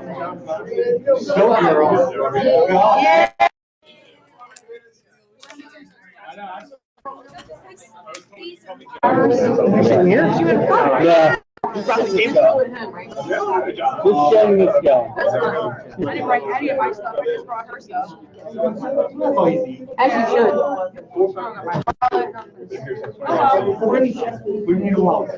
Yeah. Yeah. Just getting this going. I didn't write any of my stuff. I just brought her stuff. As you should. We need a lot.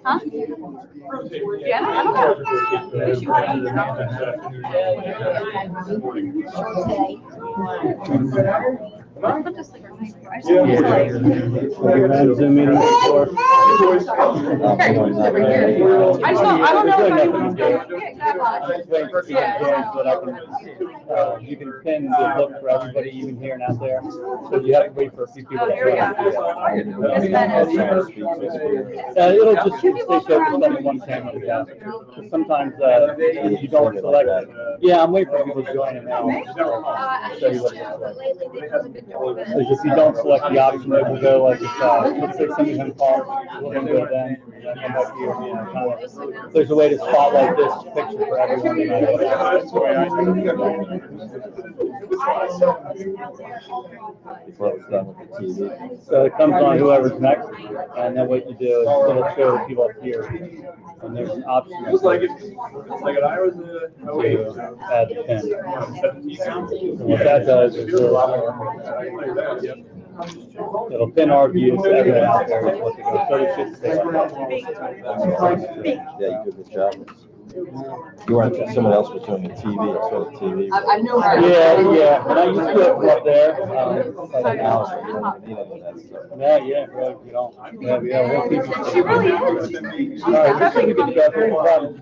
Huh? Yeah, I don't know. Zoom meeting before. I don't know if anyone's going to You can pin the book for everybody, even here and out there. So you have to wait for a few people. Here we go. It'll just stay focused on one camera. Yeah. Sometimes you don't select. Yeah, I'm waiting for people to join it now. Show you what it is. Like if you don't select the option, it will go like if let's say somebody's on call, we're gonna go then. And come back here. Kind of, there's a way to spotlight this picture for everyone. So it comes on whoever's next, and then what you do is it'll show the people up here, and there's an option to add the pin. And what that does is it'll pin our view to everyone out there. What they go, so it should stay like that. Yeah, you did a good job. You weren't, someone else was doing a TV, I saw the TV. I know her. Yeah. And I used to go up there. Like Alice, you don't need any of that stuff. Yeah, really, you don't. Yeah, we'll keep you. She really is. All right, just so you can get that problem.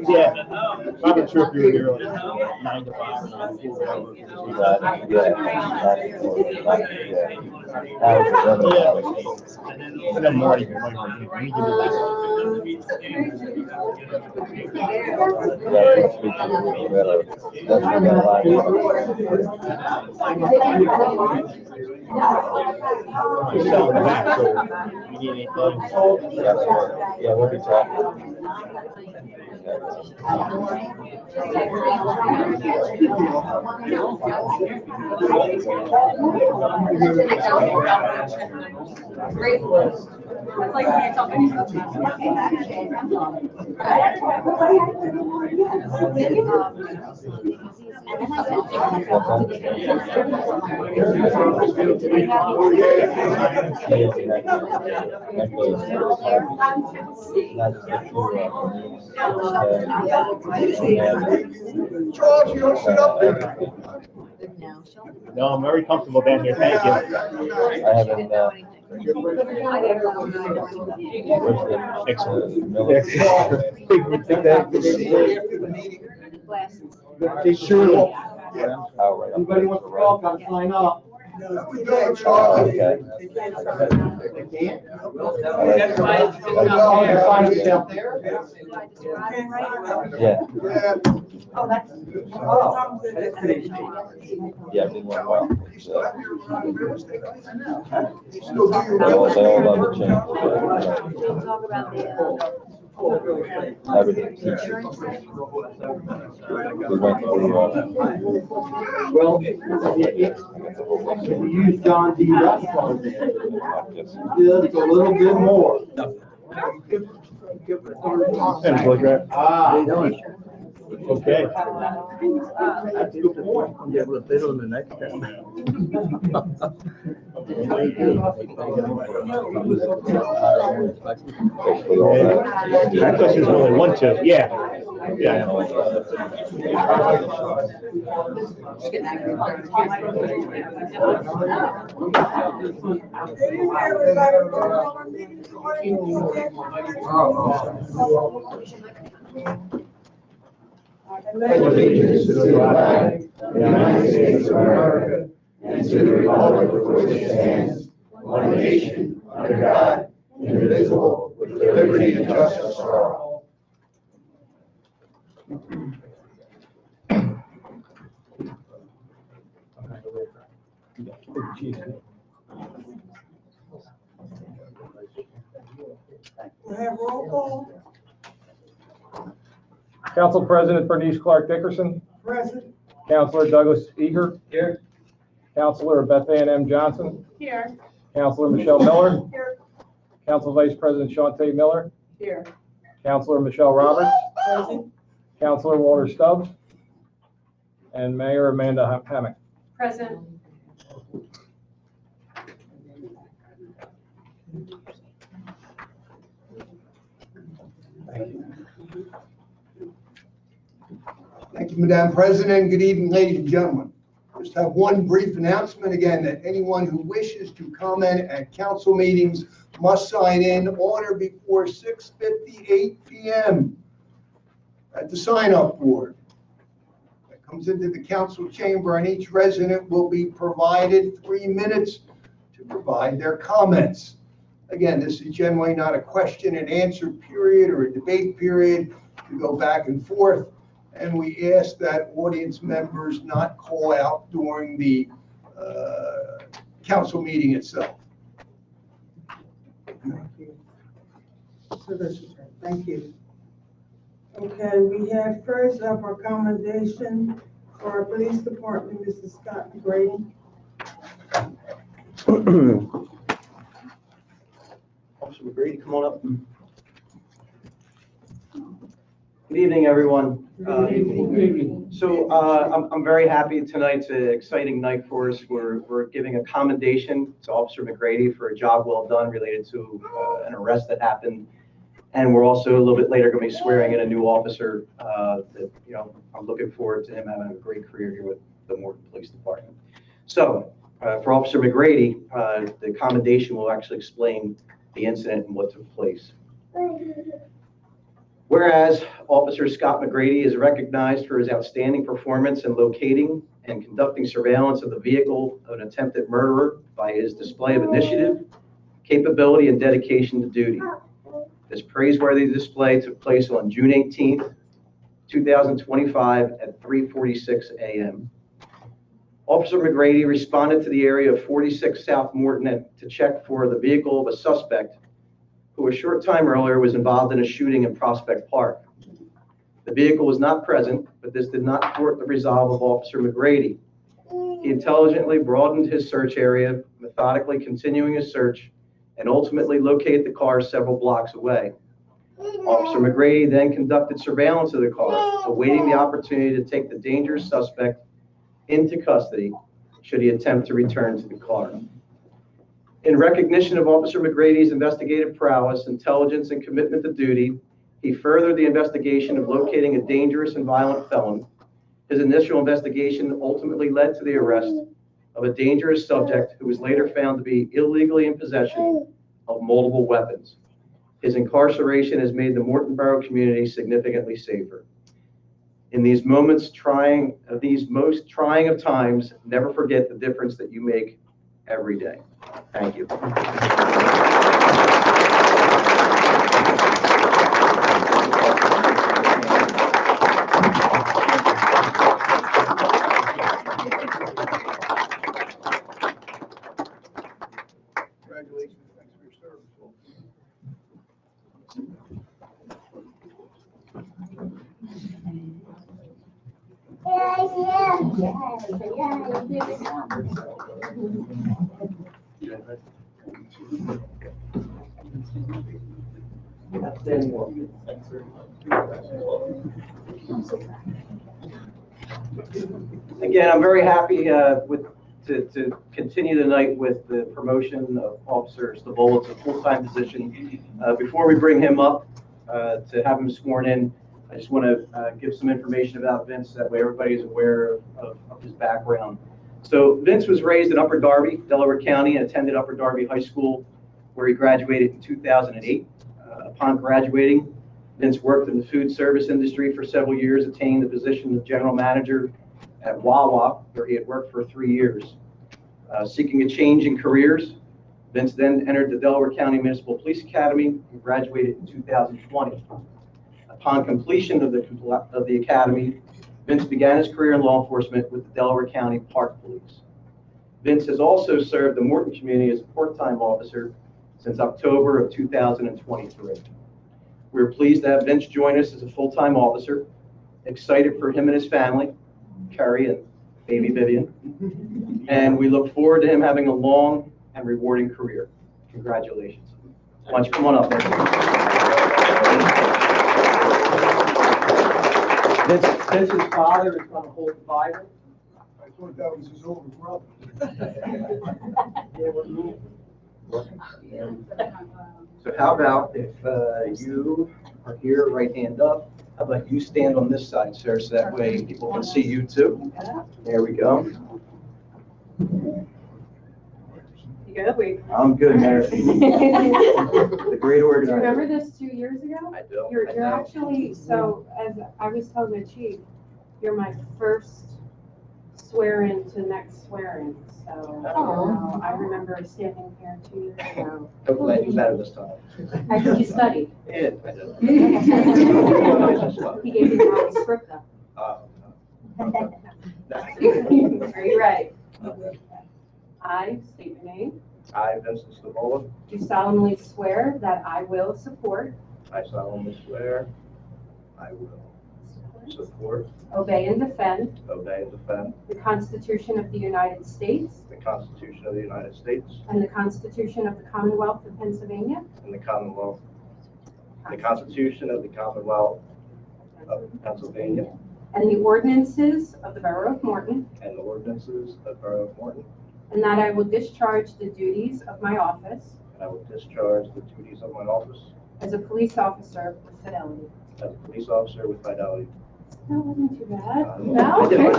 Yeah, I'm not sure if you were here like 9 to 5 or 9 to 4. And then Marty can play for me. Let me give you that. You need anything? Yeah, we'll be talking. Great. It's like when you tell me. No, I'm very comfortable down here. Thank you. I haven't. Surely. Anybody wants to call, come sign up. Oh, okay. Yeah. Yeah, it didn't work well. They all love the change. Talk about Everything. We went through, Well, you use John D. Russ on there. Just a little bit more. Thanks, Woodruff. Ah. How you doing? Okay. That's a good point. I'll get a bit on the next time. basically all that. That question's only one, two. Yeah. Yeah. Allegiance to the flag of the United States of America and to the republic for which it stands, one nation, under God, indivisible, with liberty and justice for all. We have roll call. Council President Bernice Clark Dickerson. Present. Councilor Douglas Eager. Here. Councilor Beth Ann M. Johnson. Here. Councilor Michelle Miller. Here. Council Vice President Shawntae Miller. Here. Councilor Michelle Roberts. Present. Councilor Walter Stubbs. And Mayor Amanda Hammack. Present. Thank you, Madam President. Good evening, ladies and gentlemen. Just have one brief announcement again that anyone who wishes to comment at council meetings must sign in on or before 6:58 p.m. at the sign-up board. That comes into the council chamber, and each resident will be provided 3 minutes to provide their comments. Again, this is generally not a question and answer period or a debate period to go back and forth. And we ask that audience members not call out during the council meeting itself. Solicitor, thank you. Okay, we have first up our commendation for our police department, Mrs. Scott McGrady. Officer McGrady, come on up. Good evening, everyone. So I'm very happy tonight. It's an exciting night for us. We're giving a commendation to Officer McGrady for a job well done related to an arrest that happened. And we're also a little bit later going to be swearing in a new officer that, I'm looking forward to him having a great career here with the Morton Police Department. So for Officer McGrady, the commendation will actually explain the incident and what took place. Whereas Officer Scott McGrady is recognized for his outstanding performance in locating and conducting surveillance of the vehicle of an attempted murderer by his display of initiative, capability, and dedication to duty. This praiseworthy display took place on June 18th, 2025 at 3:46 a.m. Officer McGrady responded to the area of 46 South Morton to check for the vehicle of a suspect who a short time earlier was involved in a shooting in Prospect Park. The vehicle was not present, but this did not thwart the resolve of Officer McGrady. He intelligently broadened his search area, methodically continuing his search, and ultimately located the car several blocks away. Officer McGrady then conducted surveillance of the car, awaiting the opportunity to take the dangerous suspect into custody should he attempt to return to the car. In recognition of Officer McGrady's investigative prowess, intelligence, and commitment to duty, he furthered the investigation of locating a dangerous and violent felon. His initial investigation ultimately led to the arrest of a dangerous subject who was later found to be illegally in possession of multiple weapons. His incarceration has made the Morton Borough community significantly safer. In these most trying of times, never forget the difference that you make every day. Thank you. Congratulations, thanks for your service. Again, I'm very happy to continue the night with the promotion of Officer Stavola to a full-time position. Before we bring him up to have him sworn in, I just want to give some information about Vince, that way everybody is aware of his background. So Vince was raised in Upper Darby, Delaware County, and attended Upper Darby High School, where he graduated in 2008. Upon graduating, Vince worked in the food service industry for several years, attaining the position of general manager at Wawa, where he had worked for 3 years. Seeking a change in careers, Vince then entered the Delaware County Municipal Police Academy and graduated in 2020. Upon completion of the academy, Vince began his career in law enforcement with the Delaware County Park Police. Vince has also served the Morton community as a part-time officer since October of 2023. We're pleased to have Vince join us as a full-time officer, excited for him and his family, Carrie and baby Vivian, and we look forward to him having a long and rewarding career. Congratulations. Why don't you come on up there? Vince's father is going to hold the Bible. I thought that was his older brother. So how about if you are here, right hand up, how about you stand on this side, sir, so that way people can see you too. There we go. You good? I'm good, Mayor. The great Do you organizer. remember this 2 years ago? I do. You're actually, so as I was telling the chief, you're my first swear-in to next swear-in. So I remember standing here 2 years ago. Hopefully I do better this time. I think you studied. Yeah, I did. He gave you the wrong script though. Are you ready? I state your name. I, Vincent Stavola, Do solemnly swear that I will support, I solemnly swear I will support, obey, and defend obey, and defend the Constitution of the United States the Constitution of the United States and the Constitution of the Commonwealth of Pennsylvania and the Constitution of the Commonwealth of Pennsylvania and the ordinances of the Borough of Morton, and the ordinances of the Borough of Morton, and that I will discharge the duties of my office and I will discharge the duties of my office as a police officer with fidelity. as a police officer with fidelity. That wasn't too bad. No, I did much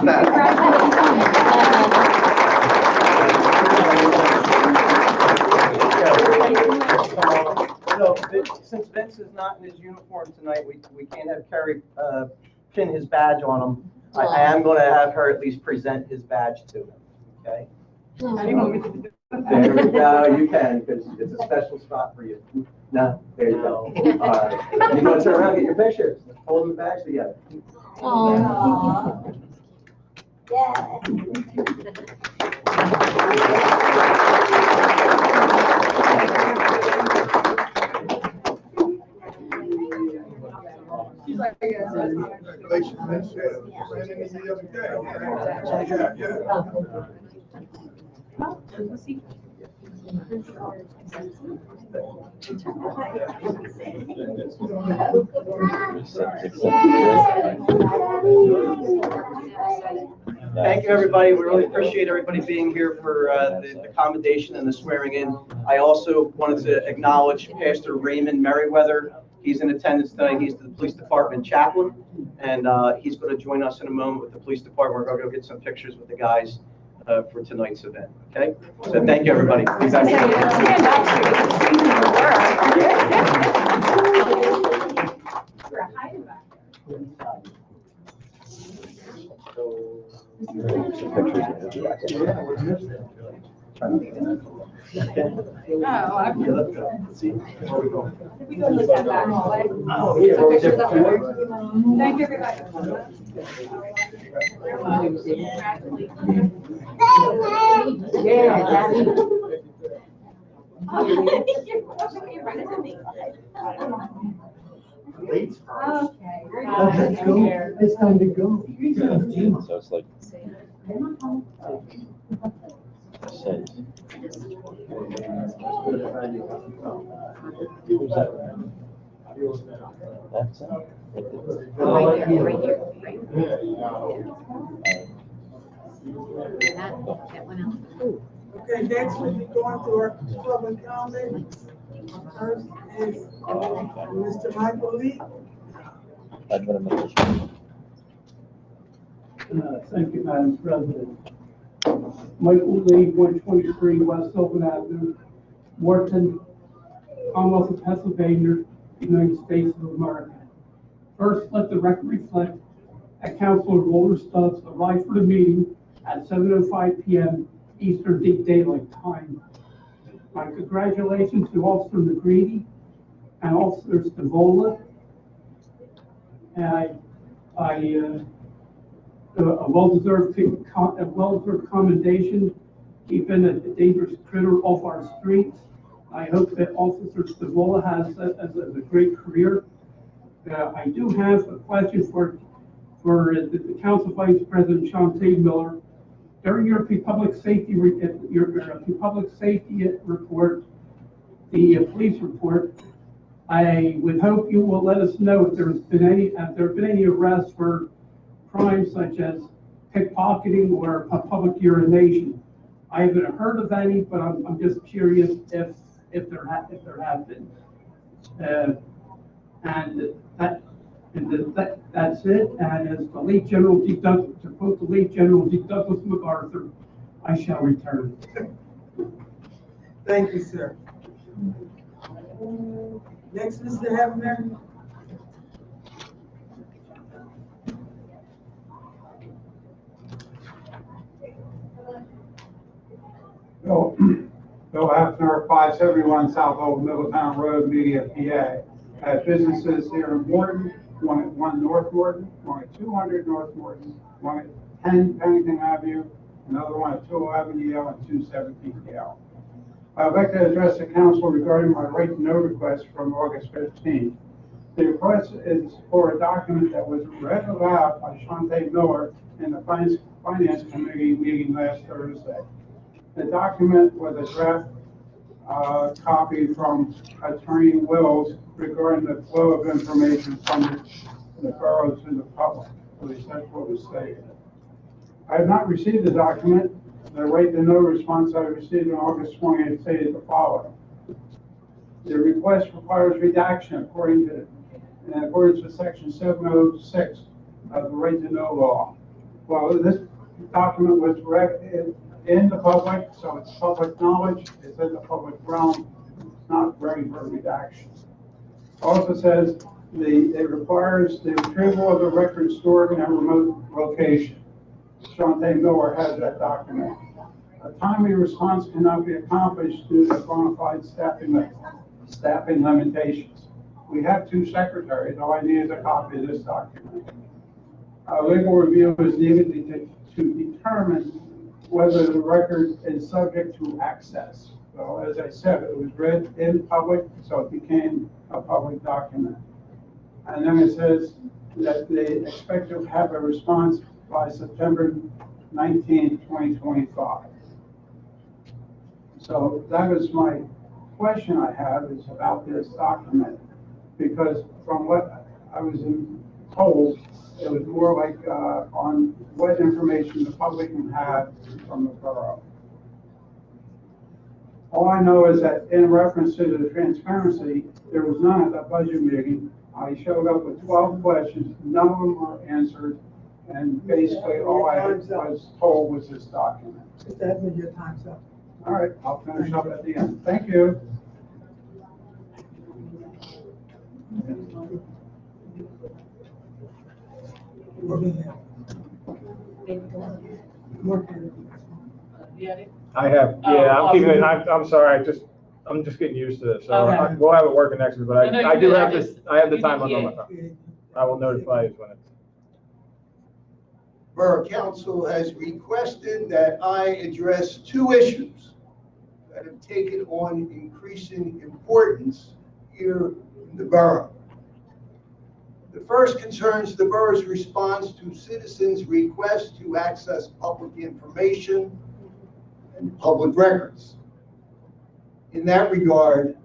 So, since Vince is not in his uniform tonight, we can't have Carrie pin his badge on him. I am going to have her at least present his badge to him, okay? There we go, you can, because it's a special spot for you. No, there you go. All right. You want to turn around and get your picture? Hold the badge together. Aww. Yeah. Congratulations, Vince. Yeah. Ran into you the other day. Yeah. Thank you, everybody. We really appreciate everybody being here for the commendation and the swearing in. I also wanted to acknowledge Pastor Raymond Merriweather. He's in attendance tonight. He's the police department chaplain, and he's going to join us in a moment with the police department. We're going to go get some pictures with the guys for tonight's event. Okay? So thank you, everybody. You guys Oh, I'm. Yeah, let's go. See, where we going? We go look at that. Oh, yeah. Take pictures up there. Thank you, everybody. Yeah, Daddy. Late. Okay. Let's go. It's time to go. So it's like. Says. Who's that? That's it. Right here, right here. That went out. Okay, next we'll be going through our public comment. First is Mr. Michael Lee. Administration. Thank you, Madam President. Michael Lee, 123 West Sylvan Avenue, Morton, Commonwealth of Pennsylvania, United States of America. First, let the record reflect that Councilor Walter Stubbs arrived for the meeting at 7:05 p.m. Eastern Daylight Time. My congratulations to Officer McGreedy and Officers Stavola. And a well-deserved commendation, keeping a dangerous critter off our streets. I hope that Officer Stavola has a great career. I do have a question for the Council Vice President Shantae Miller. During your public safety report, the police report, I would hope you will let us know if there have been any arrests for crimes such as pickpocketing or public urination. I haven't heard of any, but I'm just curious if there have been. That's it. And as the late General D. Douglas, to quote the late General D. Douglas MacArthur, I shall return. Thank you, sir. Next, Mr. Hebner. Bill Hefner, 571 South Old Middletown Road, Media, PA. I have businesses here in Morton, one at 1 North Morton, one at 200 North Morton, one at 10 Pennington Avenue, another one at 211 Yale and 217 Yale. I'd like to address the council regarding my right to know request from August 15th. The request is for a document that was read aloud by Shantae Miller in the Finance Committee meeting last Thursday. The document was a draft copy from Attorney Wills regarding the flow of information from the borough to the public. At least that's what was stated. I have not received the document. The right to know response I received on August 20th stated the following. The request requires redaction in accordance with section 706 of the right to know law. Well, this document was read in the public, so it's public knowledge, it's in the public realm, it's not ready for redaction. Also says it requires the retrieval of the record stored in a remote location. Shantae Miller has that document. A timely response cannot be accomplished due to bona fide staffing limitations. We have 2 secretaries, all I need is a copy of this document. A legal review is needed to determine whether the record is subject to access. So as I said, it was read in public, so it became a public document. And then it says that they expect to have a response by September 19, 2025. So that is my question I have is about this document, because from what I was told, it was more like on what information the public can have from the borough. All I know is that in reference to the transparency, there was none at the budget meeting. I showed up with 12 questions, none of them were answered, and basically all I was told was this document. That's when your time's up. All right, I'll finish up at the end. Thank you. Morton. I have, yeah, I'm keeping it, I'm sorry, I'm just getting used to this, so Okay. we'll have it working next week, but No, I you do did, have I this, just- I have the you time did, on my phone. I will notify you when it's. Borough Council has requested that I address two issues that have taken on increasing importance here in the borough. The first concerns the borough's response to citizens' requests to access public information and public records. In that regard,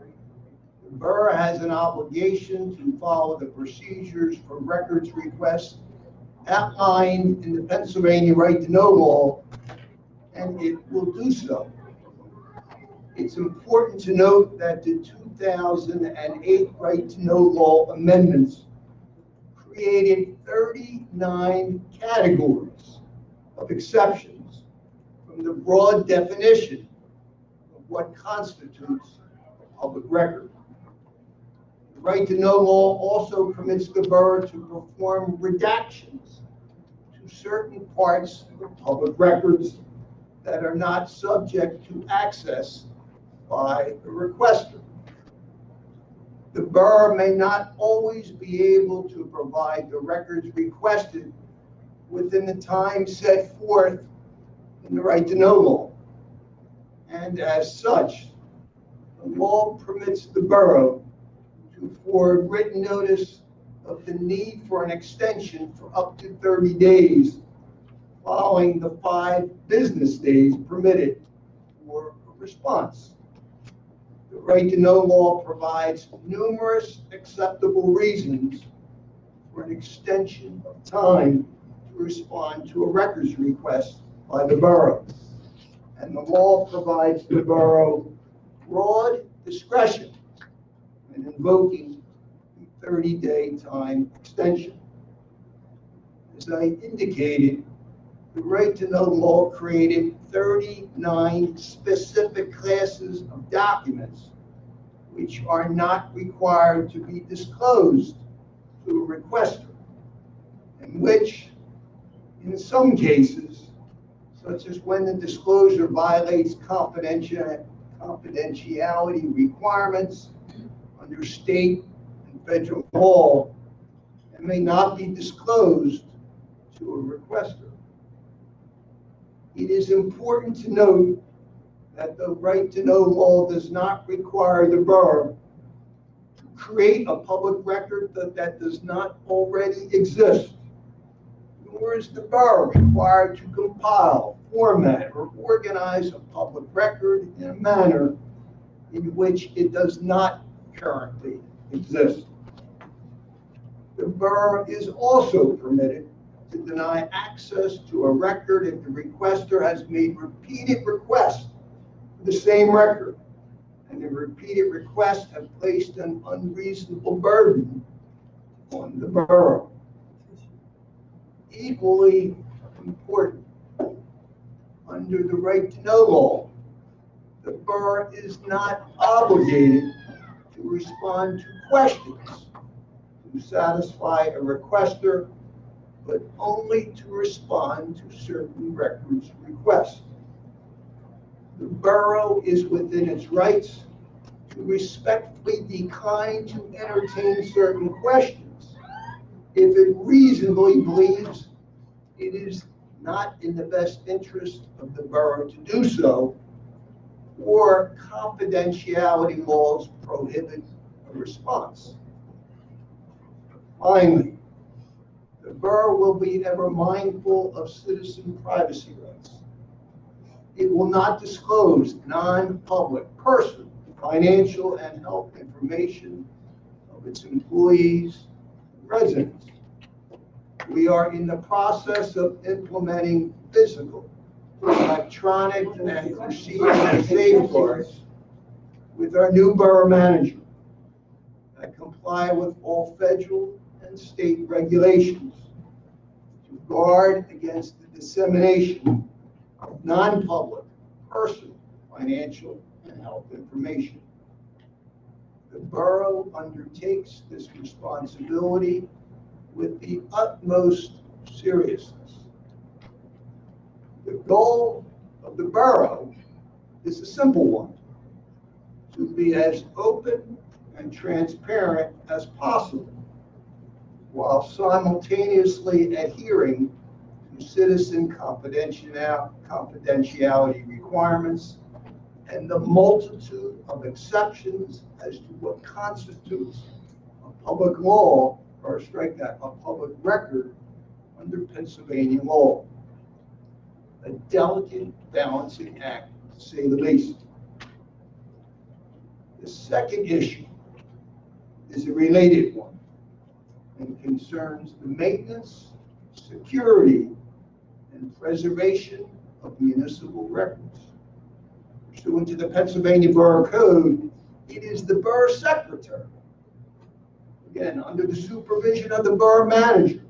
the borough has an obligation to follow the procedures for records requests outlined in the Pennsylvania Right to Know law, and it will do so. It's important to note that the 2008 Right to Know law amendments created 39 categories of exceptions from the broad definition of what constitutes a public record. The Right to Know law also permits the borough to perform redactions to certain parts of public records that are not subject to access by the requester. The borough may not always be able to provide the records requested within the time set forth in the Right to Know law. And as such, the law permits the borough to forward written notice of the need for an extension for up to 30 days following the 5 business days permitted for a response. The Right to Know law provides numerous acceptable reasons for an extension of time to respond to a records request by the borough. And the law provides the borough broad discretion in invoking the 30-day time extension. As I indicated, the Right to Know law created 39 specific classes of documents which are not required to be disclosed to a requester, and which, in some cases, such as when the disclosure violates confidentiality requirements under state and federal law, and may not be disclosed to a requester. It is important to note that the Right to Know law does not require the borough to create a public record that does not already exist, nor is the borough required to compile, format, or organize a public record in a manner in which it does not currently exist. The borough is also permitted to deny access to a record if the requester has made repeated requests for the same record, and the repeated requests have placed an unreasonable burden on the borough. Equally important, under the Right to Know law, the borough is not obligated to respond to questions to satisfy a requester, but only to respond to certain records requests. The borough is within its rights to respectfully decline to entertain certain questions if it reasonably believes it is not in the best interest of the borough to do so, or confidentiality laws prohibit a response. Finally, the borough will be ever mindful of citizen privacy rights. It will not disclose non-public, personal, financial, and health information of its employees and residents. We are in the process of implementing physical, electronic, and procedural safeguards with our new borough manager that comply with all federal and state regulations to guard against the dissemination of non-public, personal, financial, and health information. The borough undertakes this responsibility with the utmost seriousness. The goal of the borough is a simple one: to be as open and transparent as possible, while simultaneously adhering to citizen confidentiality requirements and the multitude of exceptions as to what constitutes a public law, or strike that, a public record under Pennsylvania law. A delicate balancing act, to say the least. The second issue is a related one and concerns the maintenance, security, and preservation of municipal records. Pursuant to the Pennsylvania Borough Code, it is the borough secretary, again, under the supervision of the borough manager,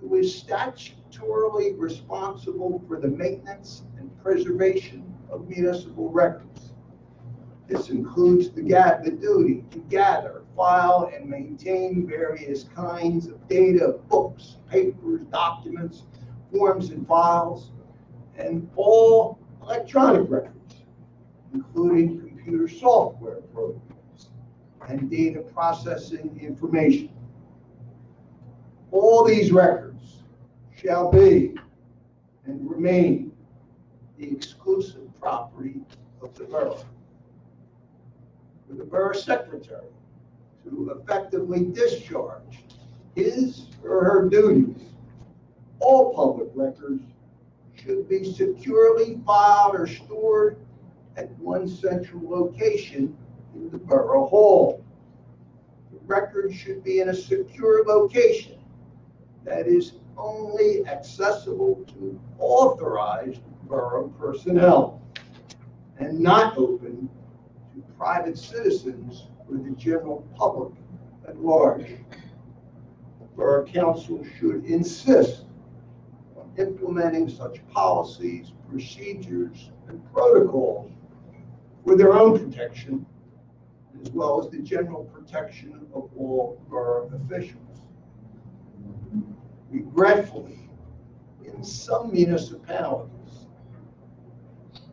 who is statutorily responsible for the maintenance and preservation of municipal records. This includes the duty to gather, file, and maintain various kinds of data, books, papers, documents, forms, and files, and all electronic records, including computer software programs and data processing information. All these records shall be and remain the exclusive property of the borough. For the borough secretary to effectively discharge his or her duties, all public records should be securely filed or stored at one central location in the borough hall. The record should be in a secure location that is only accessible to authorized borough personnel and not open to private citizens or the general public at large. The borough council should insist on implementing such policies, procedures, and protocols for their own protection, as well as the general protection of all borough officials. Regretfully, in some municipalities,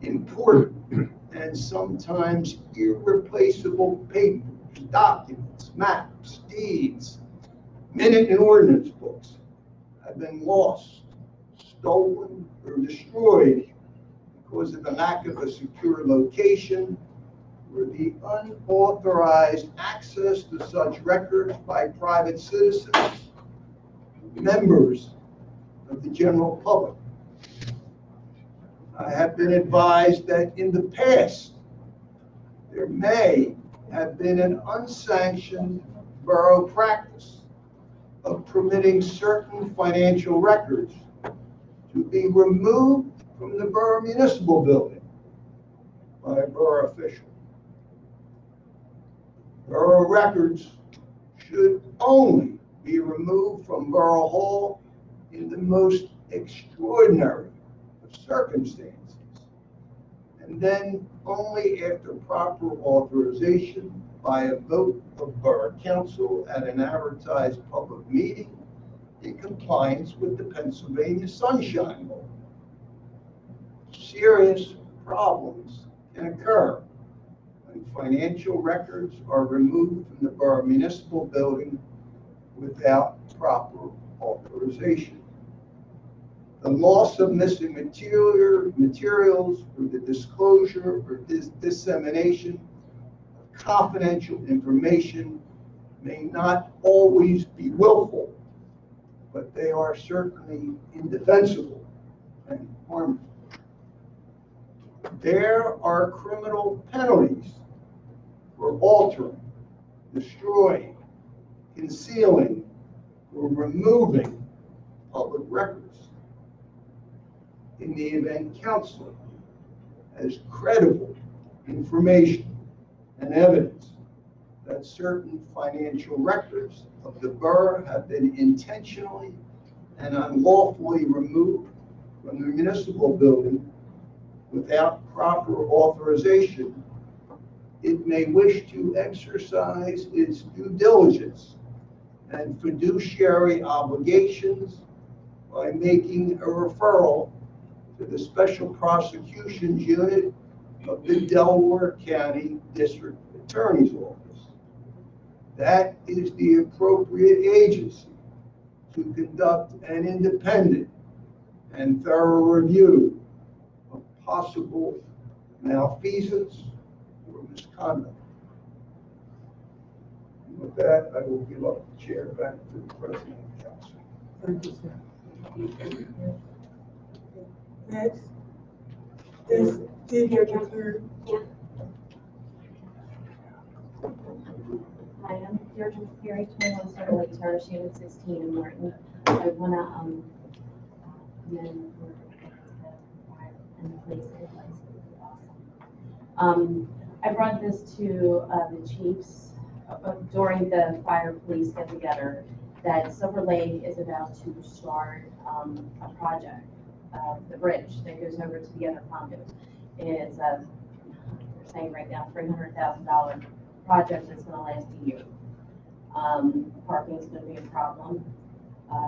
important and sometimes irreplaceable papers, documents, maps, deeds, minute and ordinance books have been lost, stolen, or destroyed because of the lack of a secure location or the unauthorized access to such records by private citizens, members of the general public. I have been advised that in the past, there may have been an unsanctioned borough practice of permitting certain financial records to be removed from the borough municipal building by a borough official. Borough records should only be removed from Borough Hall in the most extraordinary of circumstances, and then only after proper authorization by a vote of Borough Council at an advertised public meeting in compliance with the Pennsylvania Sunshine Law. Serious problems can occur when financial records are removed from the borough municipal building without proper authorization. The loss of missing materials or the disclosure or dissemination of confidential information may not always be willful, but they are certainly indefensible and harmful. There are criminal penalties for altering, destroying, concealing, or removing public records. In the event counsel has credible information and evidence that certain financial records of the borough have been intentionally and unlawfully removed from the municipal building without proper authorization, it may wish to exercise its due diligence and fiduciary obligations by making a referral to the Special Prosecutions Unit of the Delaware County District Attorney's Office. That is the appropriate agency to conduct an independent and thorough review of possible malfeasance or misconduct. And with that, I will give up the chair back to the President of the Council. Thank you, sir. Next is Deirdre Declare. Hi, I'm Deirdre Perry, 21 Circle Lake Terrace, Unit 16 in Morton. I want to commend for the fire and the police advice. Awesome. I brought this to the chiefs during the fire police get together that Silver Lake is about to start a project, the bridge that goes over to the other condos. It's they're saying right now $300,000 project that's going to last a year. Parking is going to be a problem.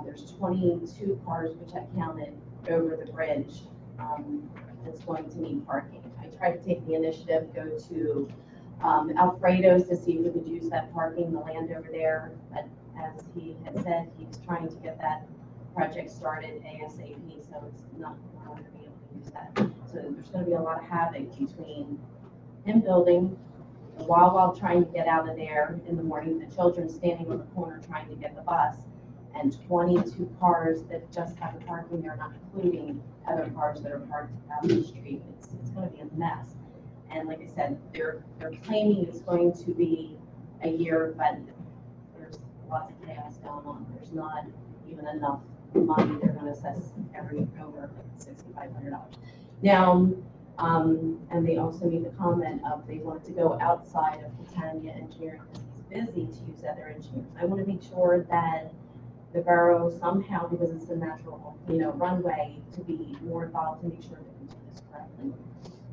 There's 22 cars, which I counted, over the bridge that's going to need parking. I tried to take the initiative, go to Alfredo's to see if we could use that parking, the land over there. But as he had said, he's trying to get that project started ASAP, so it's not going to be able to use that. So there's going to be a lot of havoc between him building, while trying to get out of there in the morning, the children standing on the corner trying to get the bus, and 22 cars that just have a parking there, not including other cars that are parked out on the street. It's going to be a mess. And like I said, they're claiming it's going to be a year, but there's lots of chaos going on. There's not even enough money. They're going to assess every over $6,500. Now, and they also made the comment of they wanted to go outside of Catania Engineering because he's busy to use other engineers. I want to make sure that the borough somehow, because it's a natural, runway, to be more involved to make sure that we do this correctly.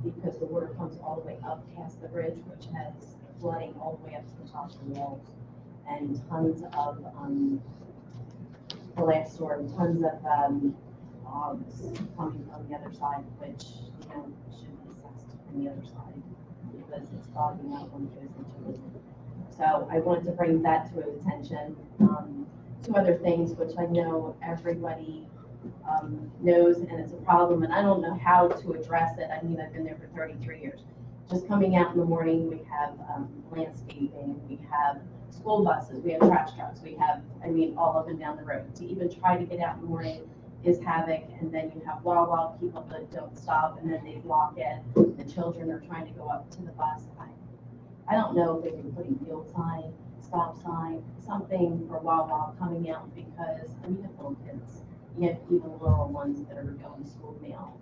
Because the water comes all the way up past the bridge, which has flooding all the way up to the top of the walls, and tons of the last storm, tons of logs coming from the other side, which should be assessed from the other side because it's clogging up when it goes into it. So I wanted to bring that to his attention. Two other things which I know everybody knows, and it's a problem, and I don't know how to address it. I mean, I've been there for 33 years. Just coming out in the morning, we have landscaping, we have school buses, we have trash trucks, we have, all up and down the road. To even try to get out in the morning is havoc, and then you have Wawa people that don't stop, and then they block it. The children are trying to go up to the bus. I don't know if they can put a yield sign, stop sign, something for Wawa coming out, because you have little kids. You have even little ones that are going to school now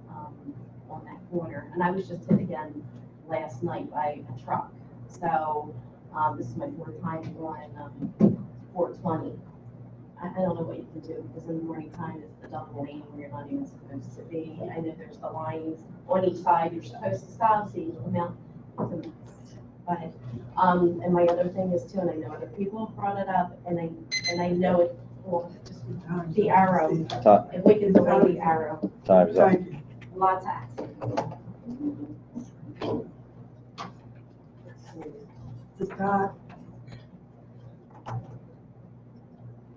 on that corner. And I was just hit again last night by a truck. So this is my fourth time going 420. I don't know what you can do, because in the morning time it's the double lane where you're not even supposed to be. I know there's the lines on each side you're supposed to stop, so you come out. It's a mess. But and my other thing is too, and I know other people have brought it up, and I know it. Well, just the arrow. If we can delay the arrow. Time's up. Lots of accidents.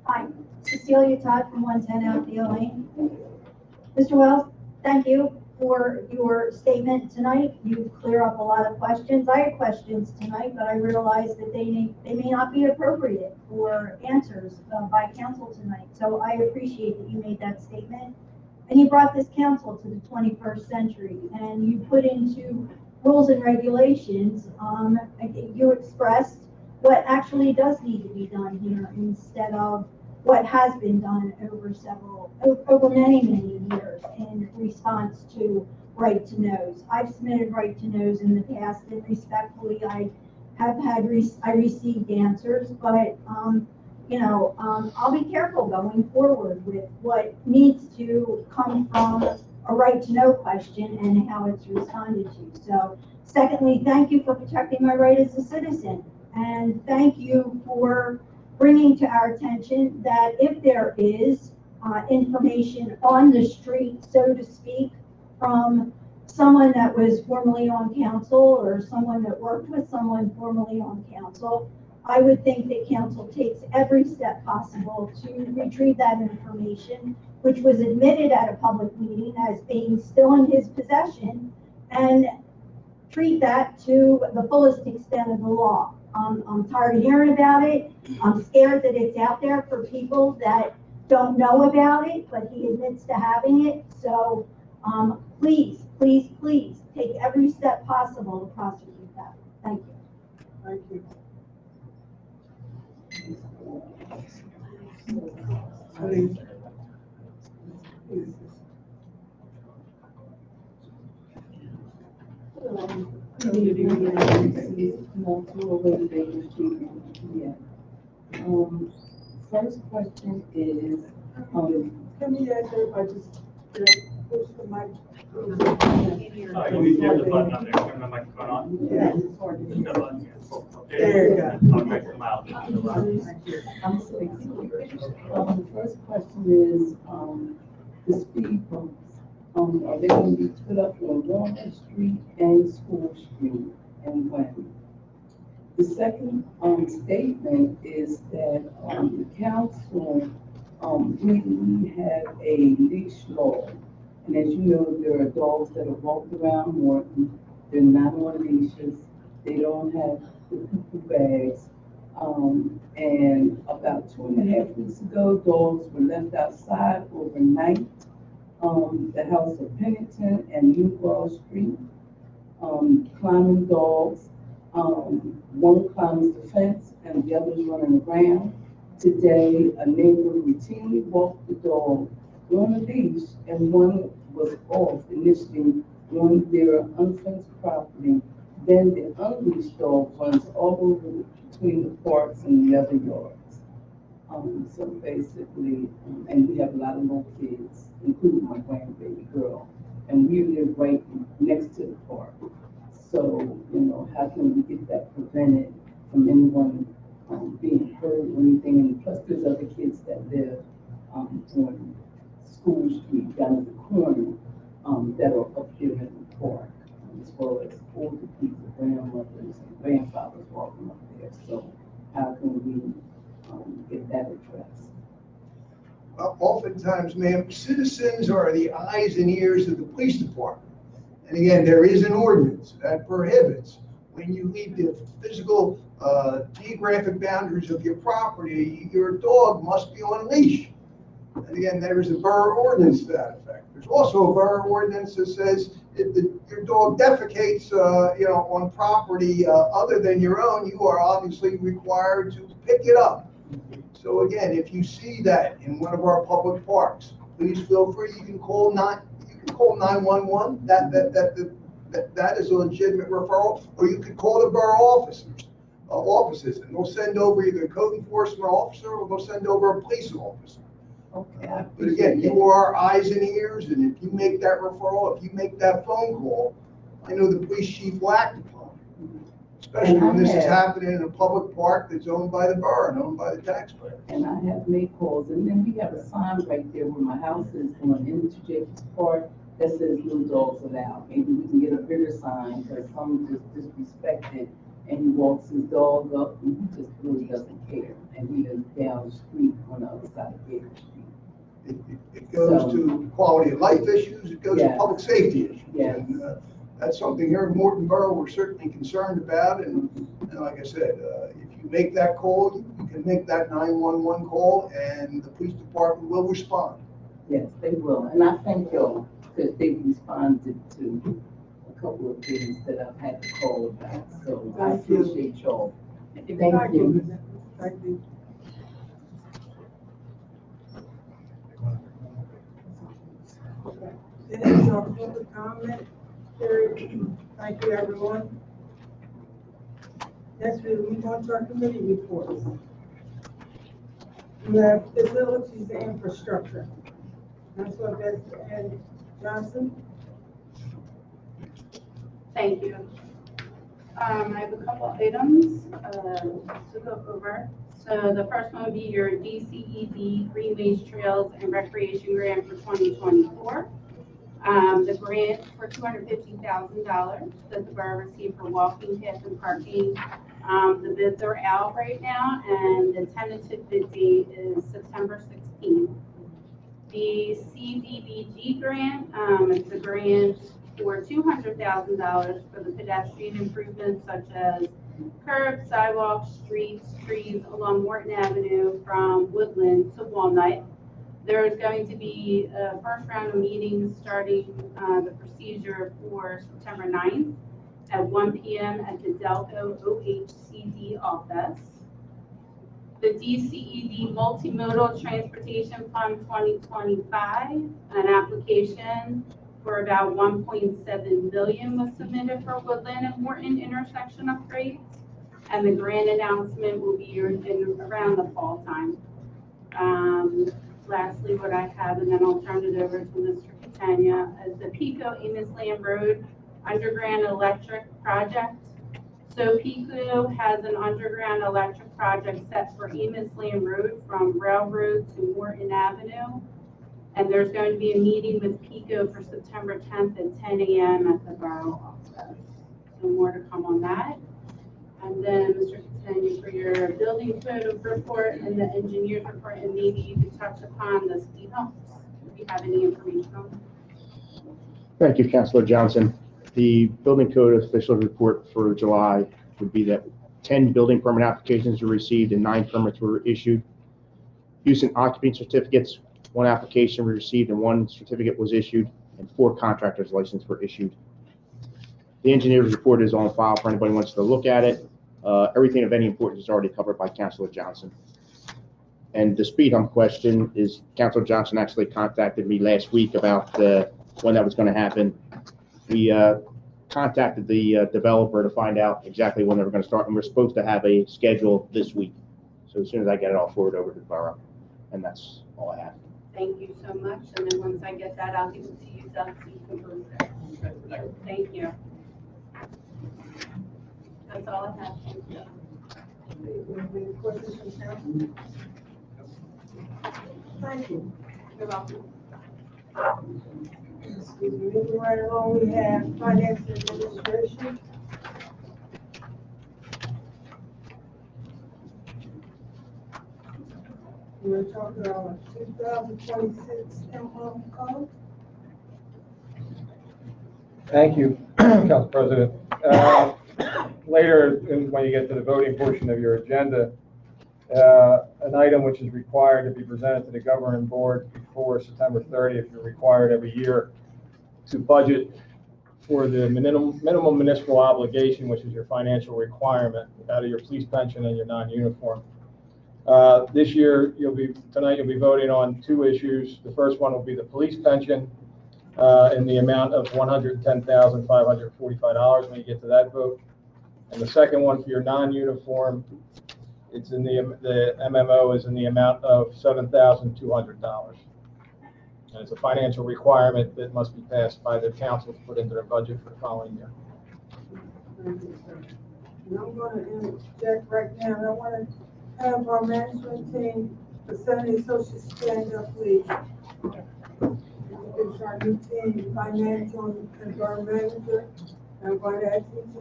Hi, Cecilia Todd from 110 Althea Lane. Mr. Wells, thank you for your statement tonight. You clear up a lot of questions. I had questions tonight, but I realized that they may not be appropriate for answers by council tonight. So I appreciate that you made that statement. And you brought this council to the 21st century, and you put into rules and regulations, you expressed what actually does need to be done here instead of what has been done over many years in response to right to knows. I've submitted right to knows in the past, and respectfully, I received answers, but I'll be careful going forward with what needs to come from a right to know question and how it's responded to. So, secondly, thank you for protecting my right as a citizen, and thank you for bringing to our attention that if there is information on the street, so to speak, from someone that was formerly on council or someone that worked with someone formerly on council, I would think that council takes every step possible to retrieve that information, which was admitted at a public meeting as being still in his possession, and treat that to the fullest extent of the law. I'm tired of hearing about it. I'm scared that it's out there for people that don't know about it, but he admits to having it. So please, please, please take every step possible to prosecute that. Thank you. Thank you. Please. First question is, Can you ask everybody just push the mic? You need to hit the button on there, turn the microphone on. Yeah. The button. There you go. I'll make them out. I'm sorry. The first question is, the speed bumps, are they going to be put up on Walnut Street and School Street, and when? The second, statement is that, the council, we have a leash law. And as you know, there are dogs that are walked around Morton, they're not on leashes, they don't have the poo-poo bags. And about 2.5 weeks ago, dogs were left outside overnight, the House of Pennington and New Broad Street, climbing dogs. One climbs the fence and the other's running around. Today, a neighbor routinely walked the dog on a leash, and one was off initially on their unfenced property. Then the unleashed dog runs all over between the parks and the other yards. So basically, and we have a lot of little kids, including my grandbaby girl, and we live right next to the park. So, you know, how can we get that prevented from anyone being hurt or anything? And plus, there's other kids that live on School Street down at the corner that are up here in the park, as well as older people, grandmothers and grandfathers walking up there. So how can we get that addressed? Oftentimes, ma'am, citizens are the eyes and ears of the police department. And again, there is an ordinance that prohibits when you leave the physical, geographic boundaries of your property, your dog must be on a leash. And again, there is a borough ordinance to that effect. There's also a borough ordinance that says if your dog defecates, on property other than your own, you are obviously required to pick it up. So again, if you see that in one of our public parks, please feel free. You can call 911. That is a legitimate referral, or you could call the borough offices, and they'll send over either a code enforcement officer or they'll send over a police officer. Okay. But again, you are eyes and ears, and if you make that referral, if you make that phone call, I know the police chief will act upon it. Especially when this is happening in a public park that's owned by the borough and owned by the taxpayer. And I have made calls, and then we have a sign right there where my house is going into Jacobs Park that says no dogs allowed. Maybe we can get a bigger sign, because some just disrespect it, and he walks his dog up and he just really doesn't care. And he is down the street on the other side of Baker Street. It goes to quality of life issues, it goes to public safety issues. Yes. And that's something here in Morton Borough we're certainly concerned about. And like I said, if you make that call, you can make that 911 call, and the police department will respond. Yes, they will. And I thank y'all, because they responded to a couple of things that I've had to call about. So I appreciate y'all. Thank you. Thank you. This is our public comment period. Thank you, everyone. Next, we move on to our committee reports. We have facilities and infrastructure. Councilor Best and Johnson. Thank you. I have a couple items to go over. So the first one would be your DCED Greenways Trails and Recreation Grant for 2024. The grant for $250,000 that the borough received for walking paths and parking. The bids are out right now, and the tentative bid date is September 16th. The CDBG grant, it's a grant for $200,000 for the pedestrian improvements such as curbs, sidewalks, streets, trees along Morton Avenue from Woodland to Walnut. There is going to be a first round of meetings starting the procedure for September 9th at 1 p.m. at the Delco OHCD office. The DCED Multimodal Transportation Fund 2025, an application for about 1.7 million was submitted for Woodland and Morton intersection upgrades, and the grant announcement will be around the fall time. Lastly, what I have, and then I'll turn it over to Mr. Catania, is the Pico Amos Land Road Underground Electric Project. So Pico has an underground electric project set for Amos Land Road from Railroad to Morton Avenue. And there's going to be a meeting with Pico for September 10th at 10 a.m. at the borough office. So more to come on that. And then Mr. Catania, for your building code report and the engineer's report, and maybe you could touch upon the speed humps, if you have any information on them. Thank you, Councilor Johnson. The building code official report for July would be that 10 building permit applications were received and 9 permits were issued. Use and occupancy certificates, 1 application was received and 1 certificate was issued, and 4 contractors' licenses were issued. The engineer's report is on file for anybody who wants to look at it. Everything of any importance is already covered by Councilor Johnson. And the speed hump question is, Councilor Johnson actually contacted me last week about when that was going to happen. We contacted the developer to find out exactly when they were going to start, and we're supposed to have a schedule this week. So as soon as I get it, I'll forward over to the borough, and that's all I have. Thank you so much, and then once I get that, I'll give it to you, Doug, so you can prove it. Thank you. That's all I have. Thank you. Any questions from council? Thank you. You're welcome. Excuse me, moving right along, we have finance and administration. We're talking about 2026 M1 code. Thank you, Council President. Later, when you get to the voting portion of your agenda, an item which is required to be presented to the governing board before September 30th, you're required every year to budget for the minimum municipal obligation, which is your financial requirement out of your police pension and your non-uniform. This year, tonight you'll be voting on 2 issues. The first one will be the police pension in the amount of $110,545 when you get to that vote. And the second one for your non-uniform, it's in the MMO is in the amount of $7,200. And it's a financial requirement that must be passed by the council to put into their budget for the following year. Thank you, sir. And I'm going to interject right now, and I want to have our management team, Vicinity Social Stand Up, please. It's our new team, financial and bar manager, and by that team,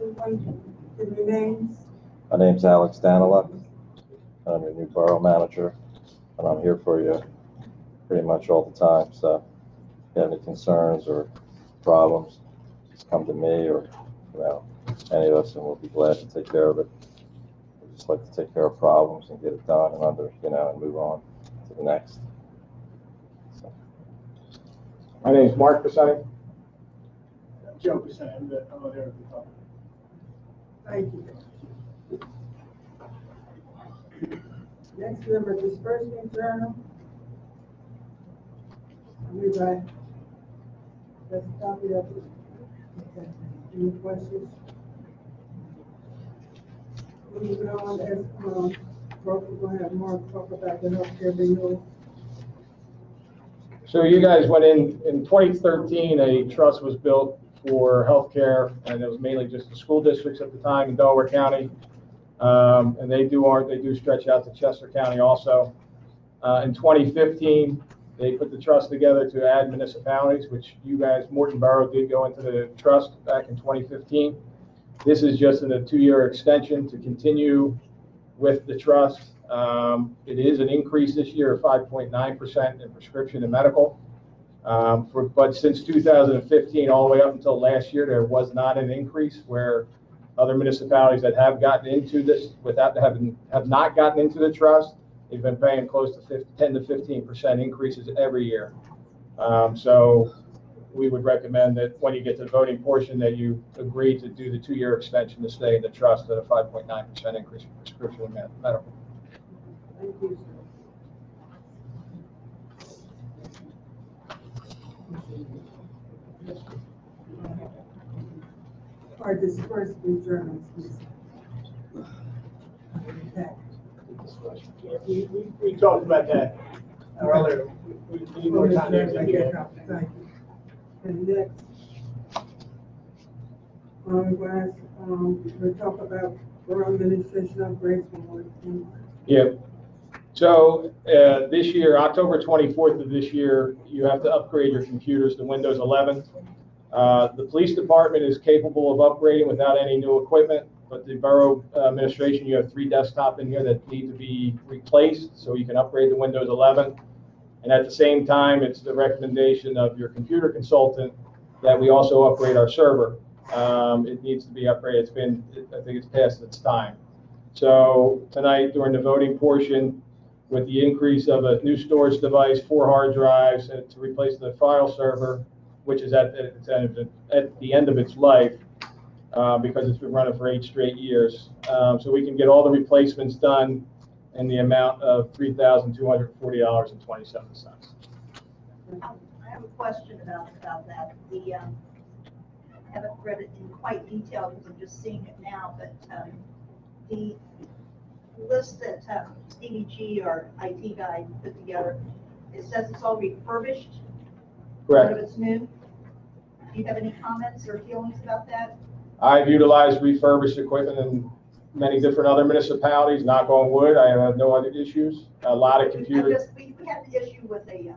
give me names. My name's Alex Daniluk. I'm your new borough manager, and I'm here for you pretty much all the time. So if you have any concerns or problems, just come to me or any of us, and we'll be glad to take care of it. We just like to take care of problems and get it done and and move on to the next. So. My name is Mark Bassani. Joe Bassani, I'm there at the top. Thank you. Next, we have a disbursement journal. Everybody, let's copy of it. Okay. Any questions? Moving on, as we're going to have Mark talk about the healthcare renewal. So you guys went in 2013, a trust was built for healthcare, and it was mainly just the school districts at the time in Delaware County. And they do stretch out to Chester County also. In 2015, They put the trust together to add municipalities, which you guys, Morton Borough did go into the trust back in 2015. This is just in a 2-year extension to continue with the trust. It is an increase this year of 5.9% in prescription and medical. But since 2015, all the way up until last year, there was not an increase, where other municipalities that have gotten into this without have not gotten into the trust, they've been paying close to 10 to 15% increases every year. So we would recommend that when you get to the voting portion, that you agree to do the 2-year extension to stay in the trust at a 5.9% increase in prescription and medical. Thank you, sir. Our disbursement journals, please. Okay. We talked about that earlier. We need more time to Thank you. And next, we'll talk about borough administration upgrades for Morton. Yeah. So this year, October 24th of this year, you have to upgrade your computers to Windows 11. The police department is capable of upgrading without any new equipment, but the borough administration, you have 3 desktops in here that need to be replaced so you can upgrade to Windows 11. And at the same time, it's the recommendation of your computer consultant that we also upgrade our server. It needs to be upgraded. I think it's past its time. So tonight, during the voting portion, with the increase of a new storage device, 4 hard drives, and to replace the file server, which is at the end of its life, because it's been running for 8 straight years. So we can get all the replacements done in the amount of $3,240.27. I have a question about that. I haven't read it in quite detail because I'm just seeing it now, but the list that Stevie G, our IT guy, put together, it says it's all refurbished. Correct. None of it's new. Do you have any comments or feelings about that? I've utilized refurbished equipment in many different other municipalities. Knock on wood, I have no other issues. A lot of computers. We had an issue with a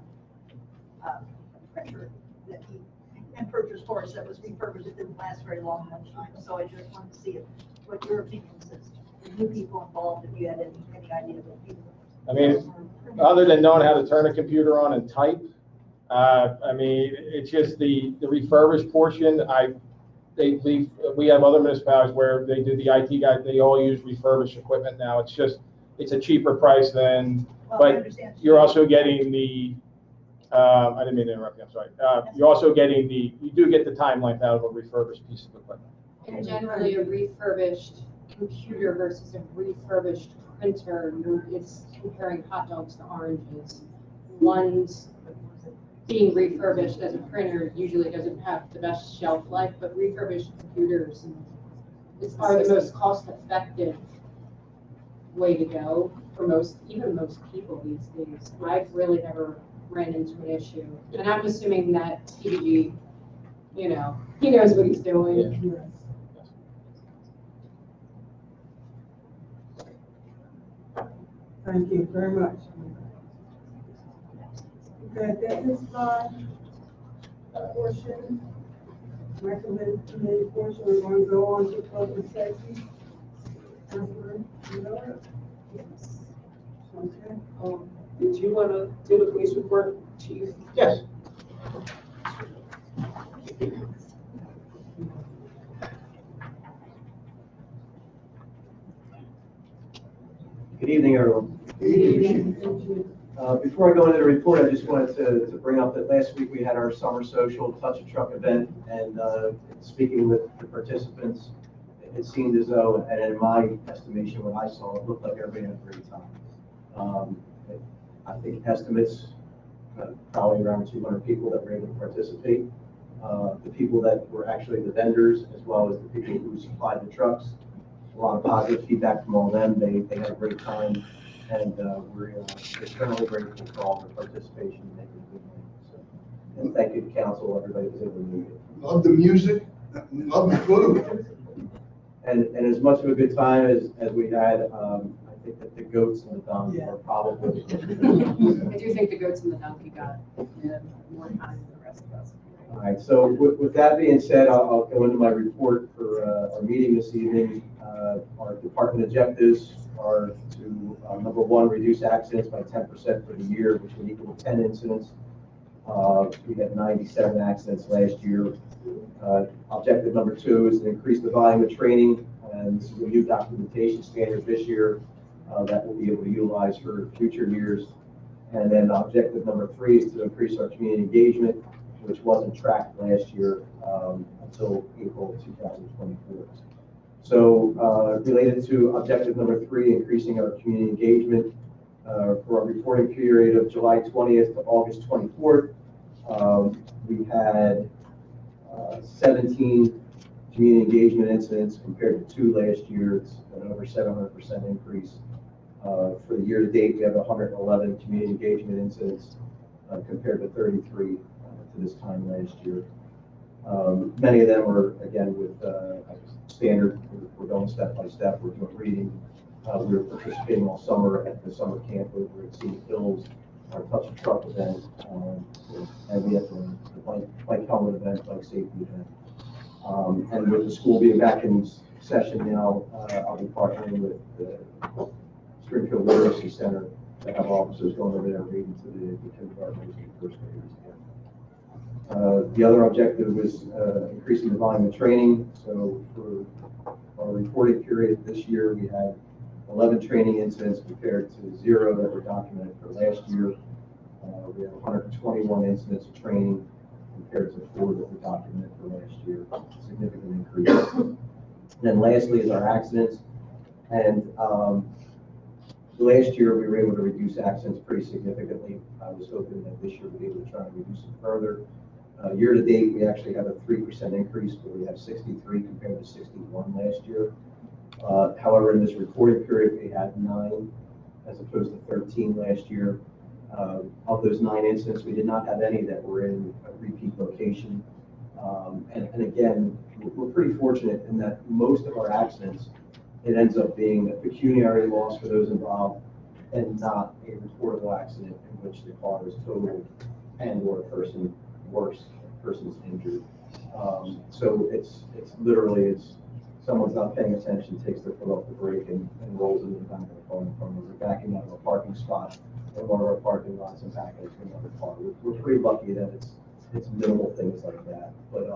printer that he purchased for us that was refurbished. It didn't last very long time. So I just wanted to see what your opinion is. The new people involved, if you had any idea what people. I mean, other than knowing how to turn a computer on and type, I mean, it's just the refurbished portion. We have other municipalities where they do the IT guys. They all use refurbished equipment now. It's a cheaper price than, but you're also getting the. I didn't mean to interrupt you. I'm sorry. You're also getting you do get the time length out of a refurbished piece of equipment. And generally, a refurbished computer versus a refurbished printer, it's comparing hot dogs to oranges. One's being refurbished as a printer usually doesn't have the best shelf life, but refurbished computers are the most cost-effective way to go for most people these days. I've really never ran into an issue, and I'm assuming that TBG, he knows what he's doing. Yeah. Thank you very much. Okay, that is my portion. Recommended committee portion. We're going to go on to public safety. Councilman Miller? Yes. Okay. Did you want to do the police report, Chief? Yes. Good evening, everyone. Before I go into the report, I just wanted to bring up that last week we had our summer social touch a truck event, and speaking with the participants, it seemed as though, and in my estimation, what I saw, it looked like everybody had a great time. I think estimates, probably around 200 people that were able to participate. The people that were actually the vendors, as well as the people who supplied the trucks, a lot of positive feedback from all of them. They had a great time, and we're eternally grateful for all their participation in making a good night. So, and thank you to council, everybody was able to make it. Love the music, love the food. And as much of a good time as we had, I think that the goats and the donkey are probably. I do think the goats and the donkey got more time than the rest of us. All right, so with that being said, I'll go into my report for our meeting this evening. Our department objectives are to, number one, reduce accidents by 10% for the year, which would equal 10 incidents. We had 97 accidents last year. Objective number two is to increase the volume of training, and this is a new documentation standard this year that we'll be able to utilize for future years. And then objective number three is to increase our community engagement, which wasn't tracked last year until April of 2024. So related to objective number three, increasing our community engagement, for our reporting period of July 20th to August 24th, we had 17 community engagement incidents compared to 2 last year. It's an over 700% increase. For the year to date, we have 111 community engagement incidents compared to 33 to this time last year. Many of them are, again, with standard. We're going step by step. We're doing reading. We were participating all summer at the summer camp over at Cedar Hills, our Touch a Truck event, and we have the bike helmet event, bike safety event. And with the school being back in session now, I'll be partnering with the Springfield Literacy Center to have officers going over there reading to the kindergartners and first graders again. The other objective was increasing the volume of training. So for our reporting period this year, we had 11 training incidents compared to 0 that were documented for last year. We have 121 incidents of training compared to 4 that were documented for last year. Significant increase. And then lastly is our accidents. And last year we were able to reduce accidents pretty significantly. I was hoping that this year we'd be able to try and reduce it further. Year to date, we actually have a 3% increase, but we have 63 compared to 61 last year. However, in this reporting period, we had 9 as opposed to 13 last year. Of those 9 incidents, we did not have any that were in a repeat location. And again, we're pretty fortunate in that most of our accidents, it ends up being a pecuniary loss for those involved and not a reportable accident in which the car is totaled and or a person worse, a person's injured. So it's literally someone's not paying attention, takes their foot off the brake and rolls into the back of the car in front of them. They're backing out of a parking spot in one of our parking lots and backing into another car. We're pretty lucky that it's minimal things like that. But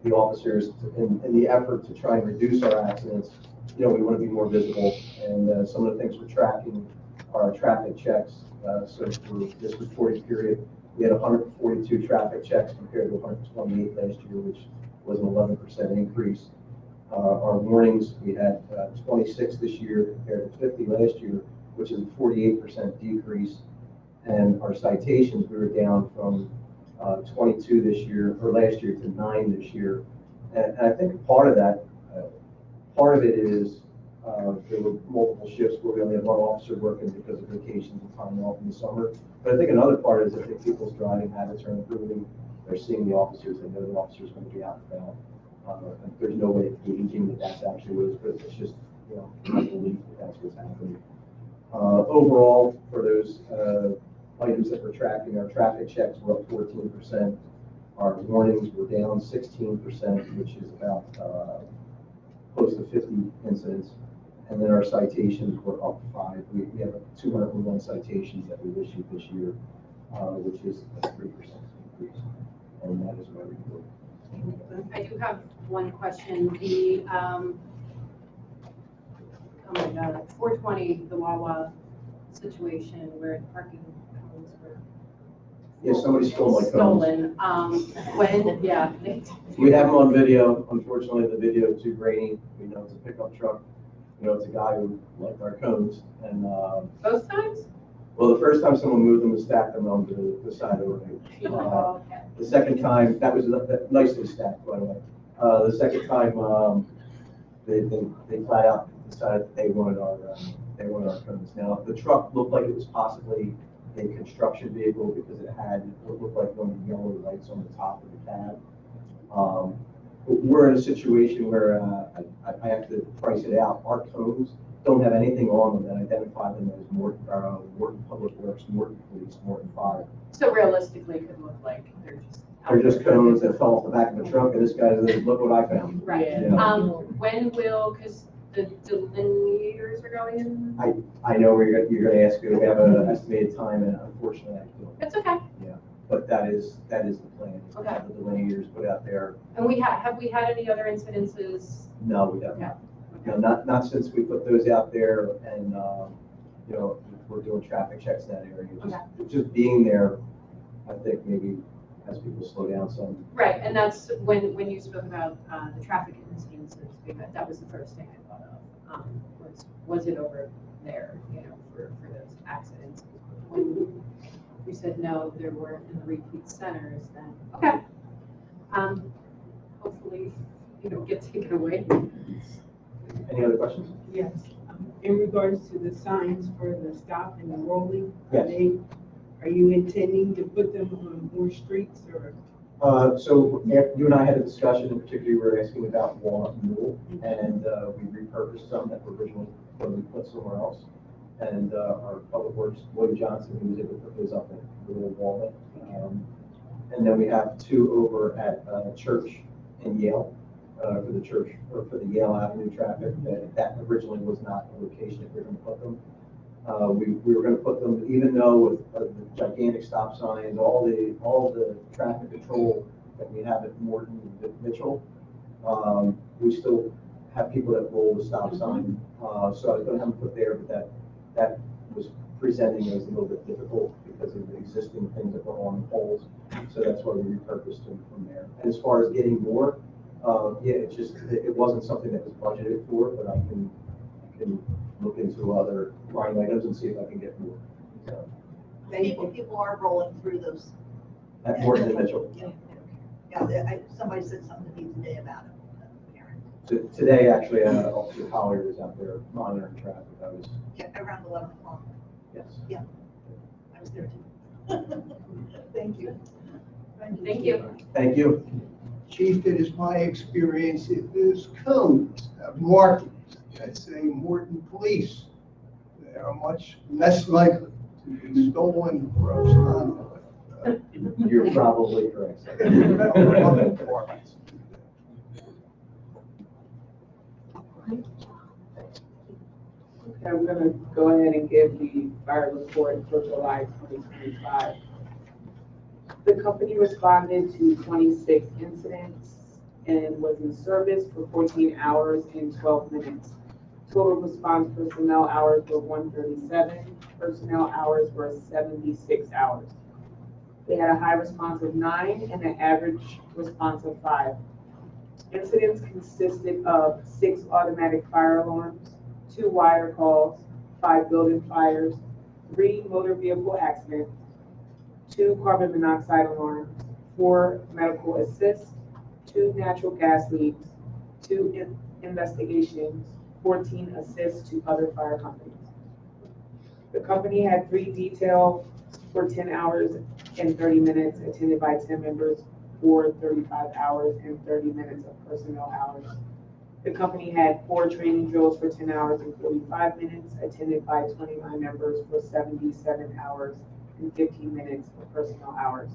the officers, in the effort to try and reduce our accidents, we want to be more visible. And some of the things we're tracking are traffic checks. So for this reporting period, we had 142 traffic checks compared to 128 last year, which was an 11% increase. Our warnings, we had 26 this year compared to 50 last year, which is a 48% decrease. And our citations, we were down from 22 this year, or last year, to 9 this year. And I think part of it is there were multiple shifts where we only had one officer working because of vacations and time off in the summer. But I think another part is I think people's driving habits are improving. They're seeing the officers, they know the officer's going to be out and about. There's no way of gauging that that's actually what it's, but it's just, my belief that that's what's happening. Overall, for those items that we're tracking, our traffic checks were up 14%. Our warnings were down 16%, which is about close to 50 incidents. And then our citations were up 5. We have 201 citations that we issued this year, which is a 3% increase. And that is my report. I do have one question. The, oh my God, 420, the Wawa situation where the parking cones were somebody stole my cones. stolen. When, yeah. We have them on video. Unfortunately, the video is too grainy. We know it's a pickup truck. It's a guy who liked our cones. And both times? Well, the first time someone moved them and stacked them on the side of the road. The second time, that was nicely stacked, by the way. The second time, they flat out decided that they wanted our cones. Now, the truck looked like it was possibly a construction vehicle because it had what looked like one of the yellow lights on the top of the cab. We're in a situation where I have to price it out. Our cones don't have anything on them that identify them as Morton Public Works, Morton Police, Morton Fire. So realistically, it could look like they're just. They're just cones that fell off the back of a truck, and this guy says, look what I found. Right. Yeah. When will, because the delineators are going in? I know where you're gonna ask, we have an estimated time, and unfortunately, I don't. It's okay. Yeah, but that is the plan. Okay. Have the delineators put out there. And have we had any other incidences? No, we haven't. No. No, not since we put those out there, and, you know, we're doing traffic checks in that area. Just being there, I think maybe has people slow down some. Right, and that's when you spoke about the traffic incidences, that was the first thing I thought of. Was it over there, you know, for those accidents? When you said no, there weren't in the repeat centers, then, okay. Hopefully, you don't get taken away. Any other questions? Yes. In regards to the signs for the stop and the rolling, Yes. Are you intending to put them on more streets or? So you and I had a discussion, in particular, we were asking about Walnut and Newell, and we repurposed some that were originally going to be put somewhere else. And our Public Works, Lloyd Johnson, who was able to put those up in Little Walnut. And then we have two over at Church in Yale, for the church, or for the Yale Avenue traffic, that originally was not a location that we were going to put them. We were going to put them, even though with the gigantic stop signs, all the traffic control that we have at Morton and Mitchell, we still have people that roll the stop sign. So I was going to have them put there, but that was presenting as a little bit difficult because of the existing things that were on the poles. So that's why we repurposed them from there. And as far as getting more, yeah, it wasn't something that was budgeted for, but I can look into other line items and see if I can get more. So, People are rolling through those. at Morton and Mitchell. Yeah, somebody said something to me today about it. So today, actually, Officer Collier was out there monitoring traffic. I was. Yeah, around 11 o'clock. Yes. Yeah, I was there too. Thank you. Thank you. Thank you. Chief, it is my experience if there's cones, markings that say Morton Police, they are much less likely to be stolen or absconded. You're probably correct. Okay, I'm gonna go ahead and give the fire report for July 2025. The company responded to 26 incidents and was in service for 14 hours and 12 minutes. Total response personnel hours were 137. Personnel hours were 76 hours. They had a high response of 9 and an average response of 5. Incidents consisted of 6 automatic fire alarms, 2 wire calls, 5 building fires, 3 motor vehicle accidents, 2 carbon monoxide alarms, 4 medical assists, 2 natural gas leaks, 2 investigations, 14 assists to other fire companies. The company had 3 details for 10 hours and 30 minutes, attended by 10 members for 35 hours and 30 minutes of personnel hours. The company had 4 training drills for 10 hours and 45 minutes, attended by 29 members for 77 hours and 15 minutes of personnel hours.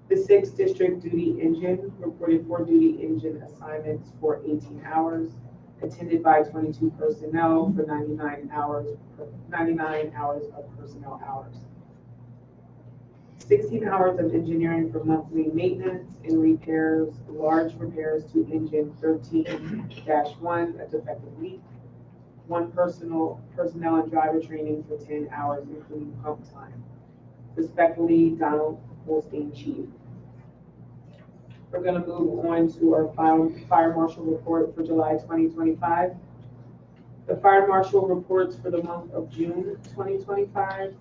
The 6th District Duty Engine reported 4 duty engine assignments for 18 hours, attended by 22 personnel for 99 hours of personnel hours. 16 hours of engineering for monthly maintenance and repairs, large repairs to engine 13-1, a defective leak. 1 personnel and driver training for 10 hours, including pump time. Respectfully, Donald Holstein, Chief. We're going to move on to our fire marshal report for July 2025. The fire marshal reports for the month of June 2025.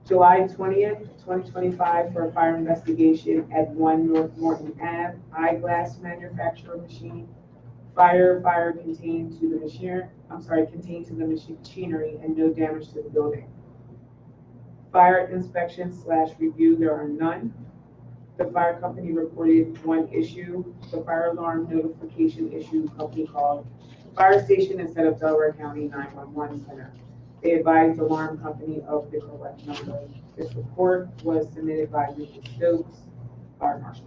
July 20th, 2025 for a fire investigation at 1 North Morton Ave, eyeglass manufacturer machine. Fire contained to the machinery and no damage to the building. Fire inspection / review, there are none. The fire company reported 1 issue. The fire alarm notification issue, company called fire station instead of Delaware County 911 center. They advised the alarm company of the correct number. This report was submitted by Mr. Stokes, Fire Marshal.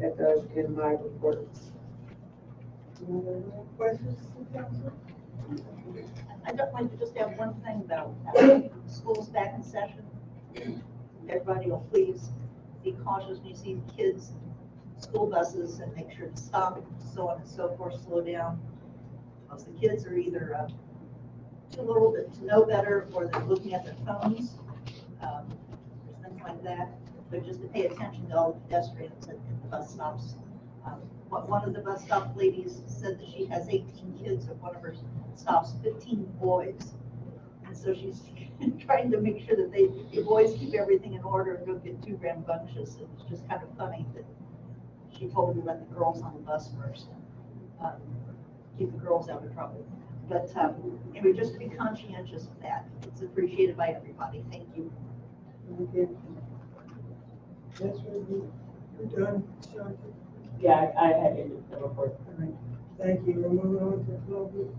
That does end my report. Any other questions, council? I'd like to just have one thing about schools back in session. Everybody will please be cautious when you see kids, school buses, and make sure to stop, so on and so forth, slow down. Because the kids are either too little to know better, or they're looking at their phones. There's things like that. But just to pay attention to all the pedestrians at the bus stops. One of the bus stop ladies said that she has 18 kids at one of her stops, 15 boys. And so she's trying to make sure that the boys keep everything in order and don't get too rambunctious. It was just kind of funny that she told me to let the girls on the bus first. Keep the girls out of trouble. But anyway, just to be conscientious of that. It's appreciated by everybody. Thank you. Thank you. That's really, you're done, Shanta. Yeah, I had it the report. All right. Thank you. We're moving on to global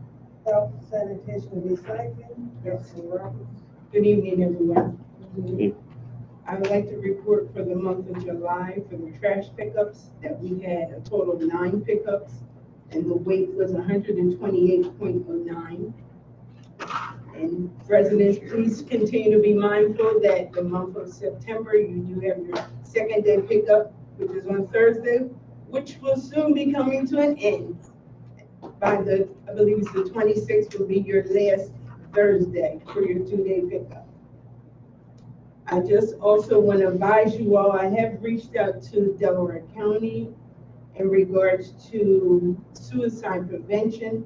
health, sanitation, and recycling. Councilman Roberts. Good evening, everyone. evening. I would like to report for the month of July for the trash pickups that we had a total of 9 pickups, and the weight was 128.09. And residents, please continue to be mindful that the month of September, you do have your second day pickup, which is on Thursday, which will soon be coming to an end. By the, I believe it's the 26th will be your last Thursday for your 2-day pickup. I just also want to advise you all, I have reached out to Delaware County in regards to suicide prevention.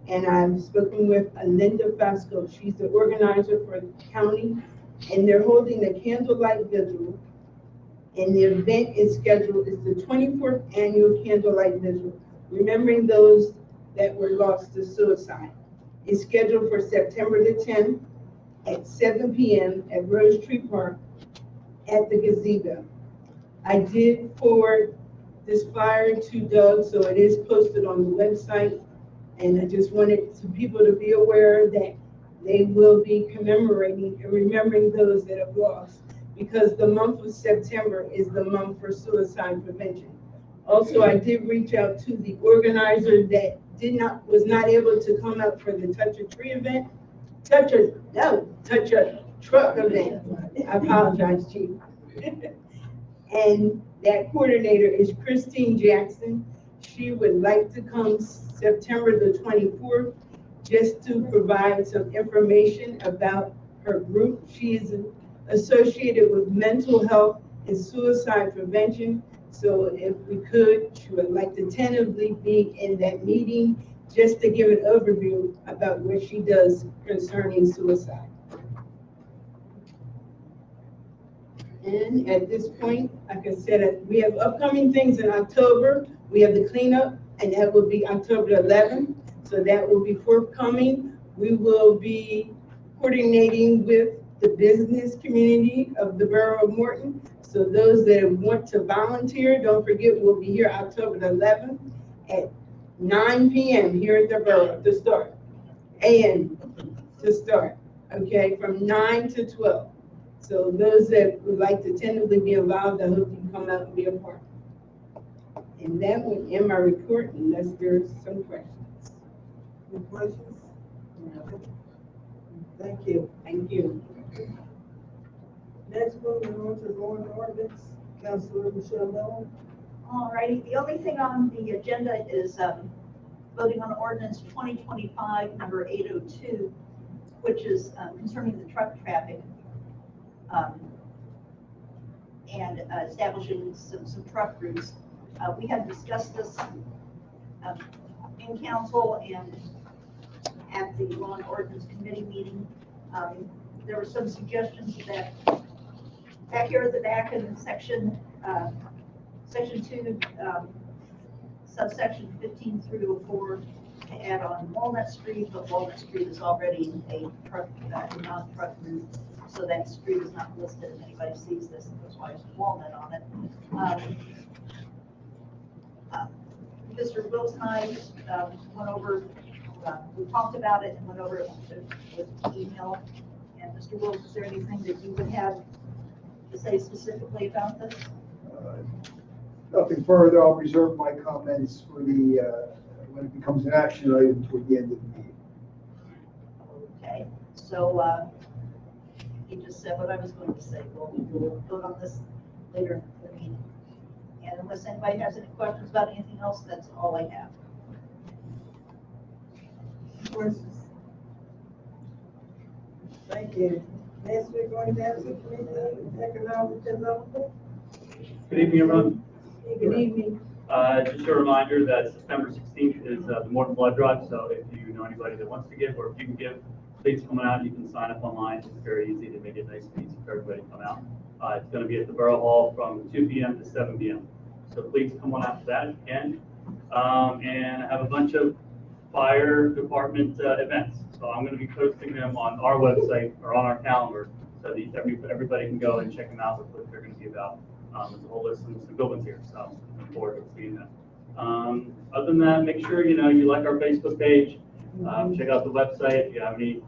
And I've spoken with Linda Fasco. She's the organizer for the county, and they're holding a candlelight vigil. And the event is scheduled, it's the 24th annual candlelight vigil, remembering those that were lost to suicide. It's scheduled for September the 10th at 7 p.m. at Rose Tree Park at the gazebo. I did forward this flyer to Doug, so it is posted on the website. And I just wanted people to be aware that they will be commemorating and remembering those that have lost, because the month of September is the month for suicide prevention. Also, I did reach out to the organizer that was not able to come out for the Touch a Tree event. Touch a Truck event. I apologize, Chief. And that coordinator is Christine Jackson. She would like to come September the 24th just to provide some information about her group. She is associated with mental health and suicide prevention. So if we could, she would like to tentatively be in that meeting just to give an overview about what she does concerning suicide. And at this point, like I said, we have upcoming things in October. We have the cleanup, and that will be October 11th. So that will be forthcoming. We will be coordinating with the business community of the borough of Morton. So those that want to volunteer, don't forget, we'll be here October 11th at 9 p.m. here at the borough to start. A.M. to start, okay, from 9 to 12. So those that would like to tentatively be involved, I hope you can come out and be a part. And that would end my report unless there's some questions. Any questions? No. Thank you. Thank you. Next, moving on to law and ordinance, Councilor Michelle Miller. All righty. The only thing on the agenda is voting on ordinance 2025 number 802, which is concerning the truck traffic. And establishing some truck routes. We had discussed this in council and at the law and ordinance committee meeting. There were some suggestions that back here at the back in section 2, subsection 15 through 04, to add on Walnut Street, but Walnut Street is already a truck, non-truck route. So that street is not listed, if anybody sees this, and that's why there's Walnut on it. Mr. Wills and I went over, we talked about it and went over it with email. And Mr. Wills, is there anything that you would have to say specifically about this? Nothing further. I'll reserve my comments for the, when it becomes an action item toward the end of the meeting. Okay, so he just said what I was going to say. We'll vote on this later in the meeting. And unless anybody has any questions about anything else, that's all I have. Questions? Thank you. Next, we're going to have Superintendent Economic Development. Good evening, everyone. Good evening. Just a reminder that September 16th is the Morton blood drive, so if you know anybody that wants to give, or if you can give, please come out. You can sign up online. It's very easy to make it nice and easy for everybody to come out. It's going to be at the Borough Hall from 2 p.m. to 7 p.m. So please come on out to that if you can. And I have a bunch of fire department events. So I'm going to be posting them on our website or on our calendar so that everybody can go and check them out with what they're going to be about. There's a whole list of some good ones here, so look forward to seeing that. Other than that, make sure you like our Facebook page. Check out the website. If you have any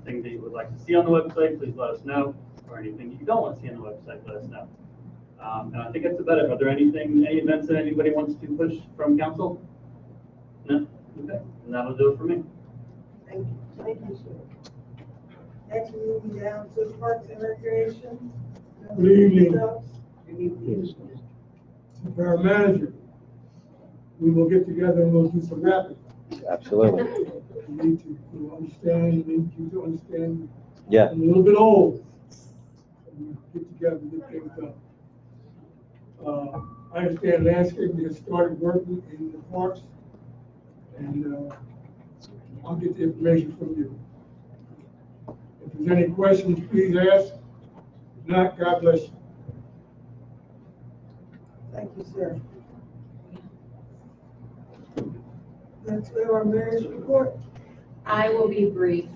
things that you would like to see on the website, please let us know. Or anything you don't want to see on the website, let us know. And I think that's about it. Are there any events that anybody wants to push from council? No? Okay. And that'll do it for me. Thank you. Thank you, sir. Next, we're moving down to Parks and Recreation. Good evening. Good evening. Our manager, we will get together and we'll do some rapping. Absolutely. You need to understand, you need you to understand. Yeah. I'm a little bit old. We get together and get things done. I understand landscaping has started working in the parks, and I'll get the information from you. If there's any questions, please ask. If not, God bless you. Thank you, sir. Next, we have our mayor's report. I will be brief.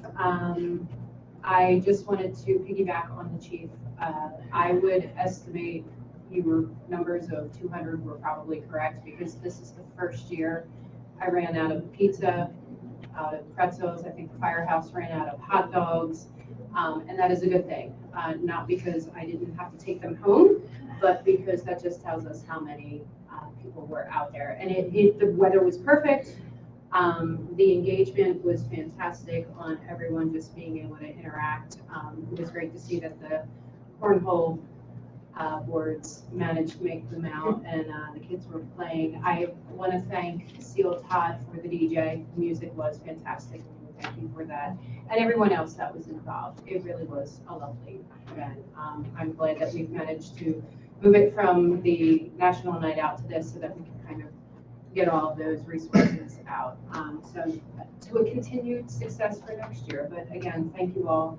I just wanted to piggyback on the chief. I would estimate your numbers of 200 were probably correct because this is the first year. I ran out of pizza, out of pretzels. I think the firehouse ran out of hot dogs. And that is a good thing. Not because I didn't have to take them home, but because that just tells us how many people were out there. And the weather was perfect. The engagement was fantastic on everyone just being able to interact. It was great to see that the cornhole boards managed to make them out and the kids were playing. I want to thank Seal Todd for the DJ. The music was fantastic. Thank you for that. And everyone else that was involved. It really was a lovely event. I'm glad that we've managed to move it from the national night out to this so that we can kind of get all of those resources out. So to a continued success for next year. But again, thank you all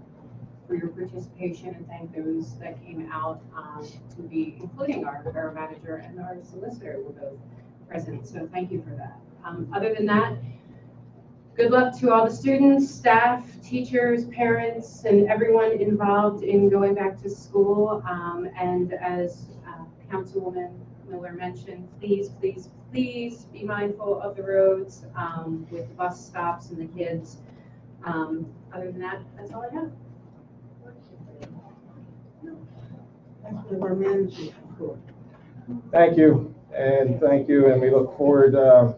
for your participation and thank those that came out to be, including our borough manager and our solicitor were both present. So thank you for that. Other than that, good luck to all the students, staff, teachers, parents, and everyone involved in going back to school. And as Councilwoman Miller mentioned, please, please, please be mindful of the roads with the bus stops and the kids. Other than that, that's all I have. Thank you, and we look forward to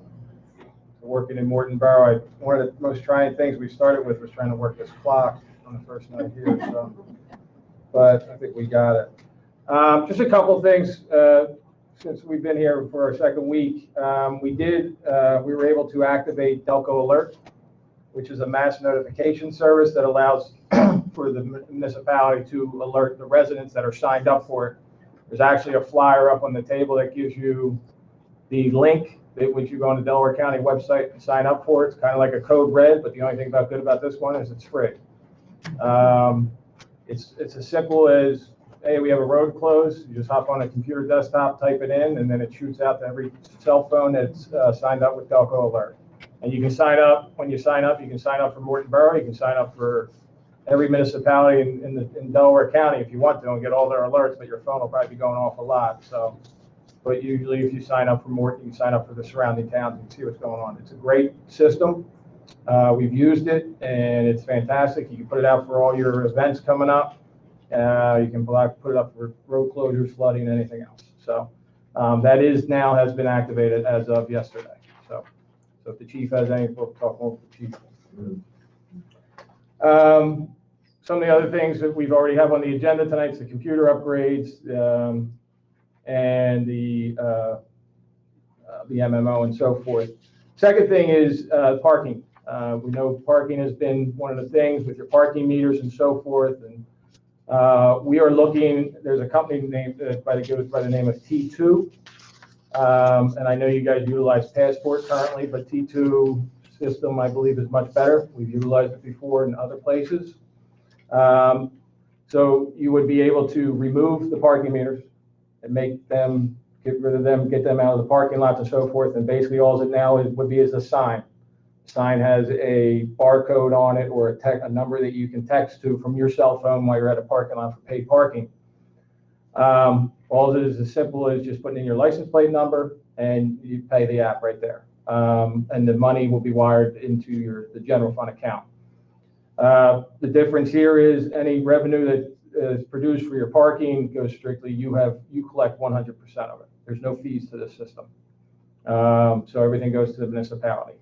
working in Morton Borough. One of the most trying things we started with was trying to work this clock on the first night here, so, but I think we got it. Just a couple of things since we've been here for our second week. We were able to activate Delco Alert, which is a mass notification service that allows for the municipality to alert the residents that are signed up for it. There's actually a flyer up on the table that gives you the link which you go on the Delaware County website and sign up for. It's kind of like a code red, but the only thing good about this one is it's free. It's as simple as, hey, we have a road closed. You just hop on a computer desktop, type it in, and then it shoots out to every cell phone that's signed up with Delco Alert. And you can sign up, when you sign up, you can sign up for Morton Borough, you can sign up for every municipality in Delaware County if you want to and get all their alerts, but your phone will probably be going off a lot. So but usually if you sign up for Morton, you sign up for the surrounding towns and see what's going on. It's a great system. We've used it, and it's fantastic. You can put it out for all your events coming up. You can put it up for road closures, flooding, anything else. So that now has been activated as of yesterday. So if the chief has anything, we'll talk more with the chief. Some of the other things that we've already have on the agenda tonight is the computer upgrades and the MMO and so forth. Second thing is parking. We know parking has been one of the things with your parking meters and so forth. And we are looking, there's a company named goes by the name of T2. And I know you guys utilize Passport currently, but T2 system, I believe, is much better. We've utilized it before in other places. So you would be able to remove the parking meters and get rid of them, get them out of the parking lots and so forth. And basically all it now would be is a sign. The sign has a barcode on it or a number that you can text to from your cell phone while you're at a parking lot for paid parking. All it is as simple as just putting in your license plate number and you pay the app right there. And the money will be wired into the general fund account. The difference here is any revenue that is produced for your parking goes strictly, you collect 100% of it. There's no fees to this system. So everything goes to the municipality.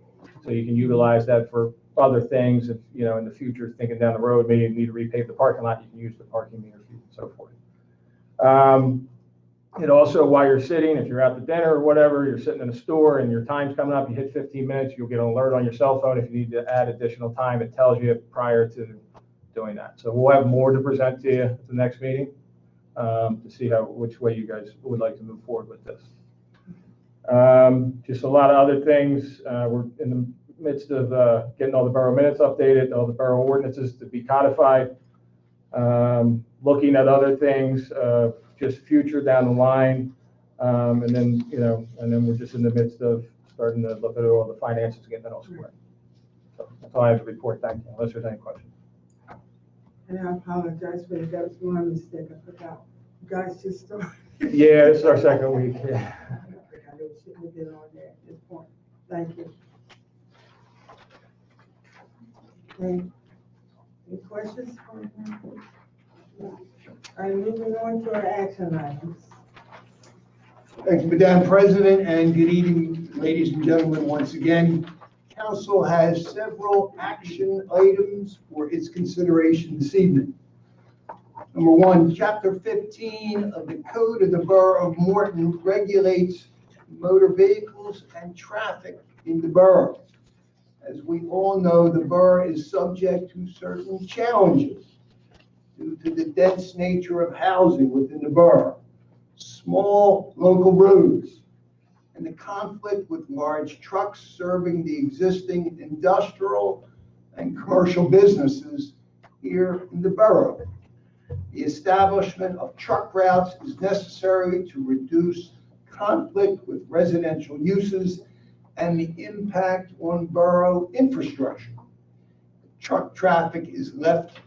So you can utilize that for other things. If, in the future, thinking down the road, maybe you need to repave the parking lot, you can use the parking meter fee and so forth. It also, while you're sitting, if you're out to dinner or whatever, you're sitting in a store and your time's coming up, you hit 15 minutes, you'll get an alert on your cell phone. If you need to add additional time, it tells you prior to doing that. So we'll have more to present to you at the next meeting to see which way you guys would like to move forward with this. Just a lot of other things. We're in the midst of getting all the borough minutes updated, all the borough ordinances to be codified, looking at other things, just future down the line, and then we're just in the midst of starting to look at all the finances and getting that all squared. So that's all I have to report. Thank you. Unless there's any questions. And I apologize for that. That was one mistake. I forgot. You guys just started. Yeah, this is our second week. Yeah. I shouldn't have been on there at this point. Thank you. Okay. Any questions? All right, moving on to our action items. Thank you, Madam President, and good evening, ladies and gentlemen, once again. Council has several action items for its consideration this evening. Number one, Chapter 15 of the Code of the Borough of Morton regulates motor vehicles and traffic in the borough. As we all know, the borough is subject to certain challenges due to the dense nature of housing within the borough, small local roads, and the conflict with large trucks serving the existing industrial and commercial businesses here in the borough. The establishment of truck routes is necessary to reduce conflict with residential uses and the impact on borough infrastructure. Truck traffic is left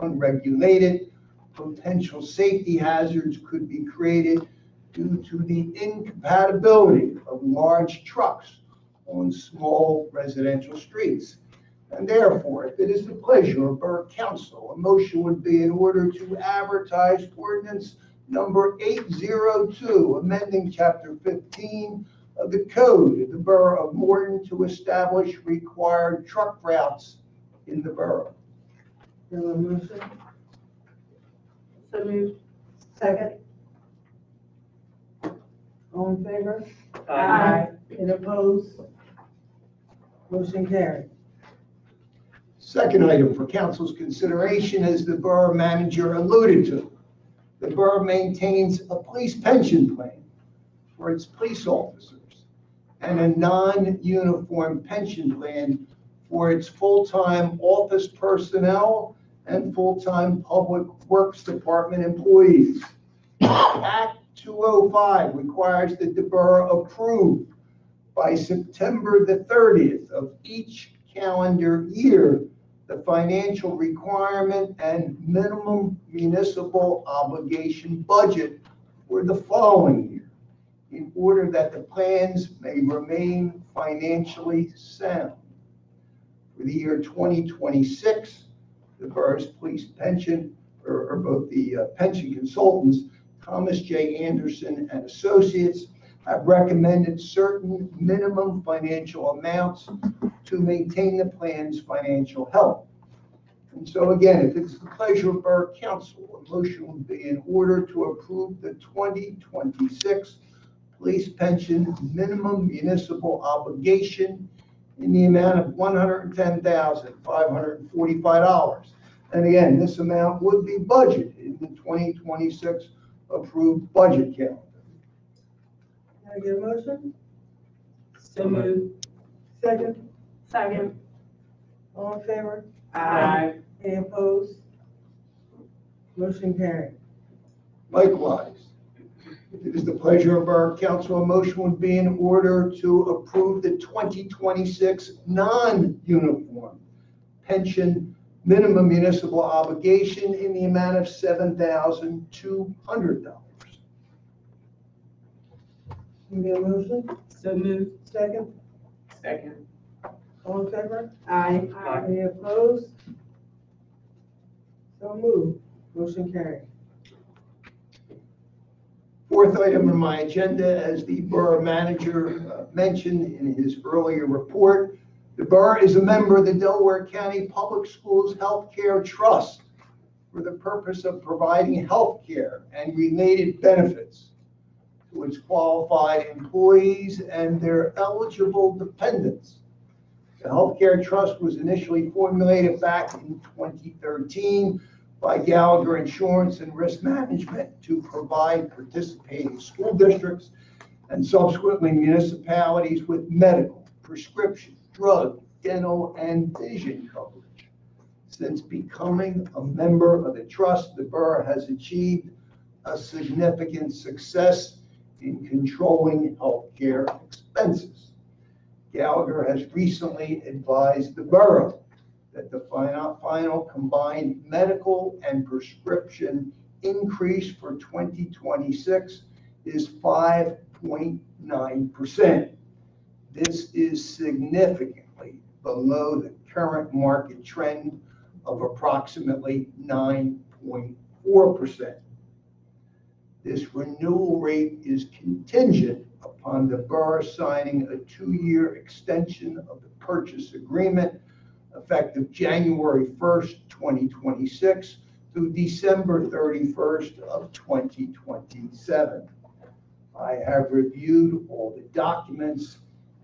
unregulated. Potential safety hazards could be created due to the incompatibility of large trucks on small residential streets. And therefore, if it is the pleasure of Borough Council, a motion would be in order to advertise ordinance number 802, amending Chapter 15 of the Code of the Borough of Morton to establish required truck routes in the borough. Have a motion? So moved. Second. All in favor? Aye. And opposed? Motion carried. Second item for council's consideration, as the borough manager alluded to, the borough maintains a police pension plan for its police officers and a non-uniform pension plan for its full-time office personnel and full-time public works department employees. Act 205 requires that the borough approve by September the 30th of each calendar year the financial requirement and minimum municipal obligation budget for the following year. in order that the plans may remain financially sound. For the year 2026, the borough's police pension, or both the pension consultants, Thomas J. Anderson and Associates, have recommended certain minimum financial amounts to maintain the plan's financial health. And so again, if it's the pleasure of Borough Council, a motion would be in order to approve the 2026 police pension minimum municipal obligation in the amount of $110,545. And again, this amount would be budgeted in the 2026 approved budget calendar. Can I get a motion? So moved. Second, Second. all in favor? Aye. Any opposed? Motion carried. Likewise, if it is the pleasure of our council, a motion would be in order to approve the 2026 non-uniform pension minimum municipal obligation in the amount of $7,200. Can I get a motion? So moved. Second, Second. all in favor? Aye. Any opposed? So moved. Motion carried. Fourth item on my agenda, as the borough manager mentioned in his earlier report, the borough is a member of the Delaware County Public Schools Healthcare Trust for the purpose of providing healthcare and related benefits to its qualified employees and their eligible dependents. The Healthcare Trust was initially formulated back in 2013 by Gallagher Insurance and Risk Management to provide participating school districts and subsequently municipalities with medical, prescription, drug, dental, and vision coverage. Since becoming a member of the trust, the borough has achieved a significant success in controlling healthcare expenses. Gallagher has recently advised the borough that the final combined medical and prescription increase for 2026 is 5.9%. This is significantly below the current market trend of approximately 9.4%. This renewal rate is contingent upon the borough signing a 2-year extension of the purchase agreement effective January 1st, 2026 through December 31st of 2027. I have reviewed all the documents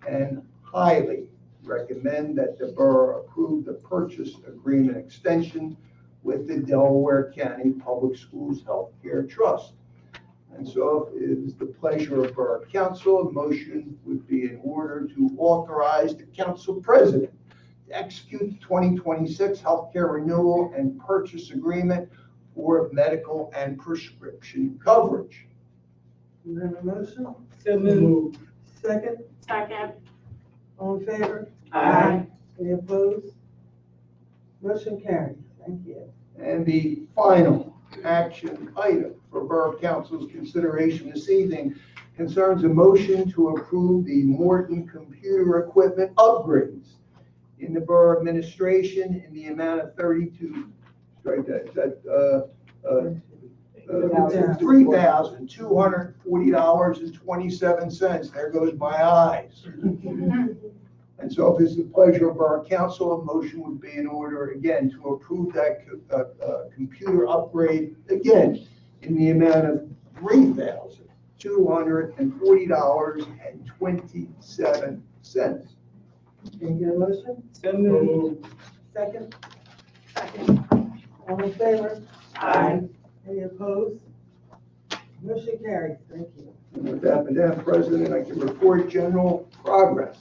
and highly recommend that the borough approve the purchase agreement extension with the Delaware County Public Schools Healthcare Trust. And so if it is the pleasure of Borough Council, a motion would be in order to authorize the council president to execute the 2026 healthcare renewal and purchase agreement for medical and prescription coverage. You have a motion? So moved. Second, Second. all in favor? Aye. Any opposed? Motion carried. Thank you. And the final action item for Borough Council's consideration this evening concerns a motion to approve the Morton computer equipment upgrades in the borough administration in the amount of $3,240.27. There goes my eyes. And so if it's the pleasure of our council, a motion would be in order again to approve that computer upgrade again in the amount of $3,240.27. Can you get a motion? So moved. Second, Second. all in favor? Aye. Any opposed? Motion carried. Thank you. And with that, Madam President, I can report general progress.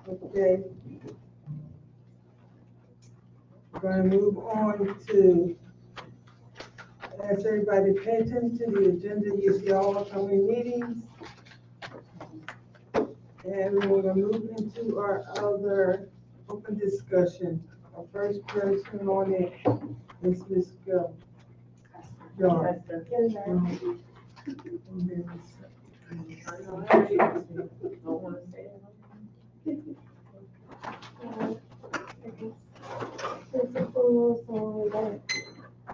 Okay. We're going to move on to ask everybody to pay attention to the agenda. You see all upcoming meetings. And we're going to move into our other open discussion. Our first person on it is Ms. Gill.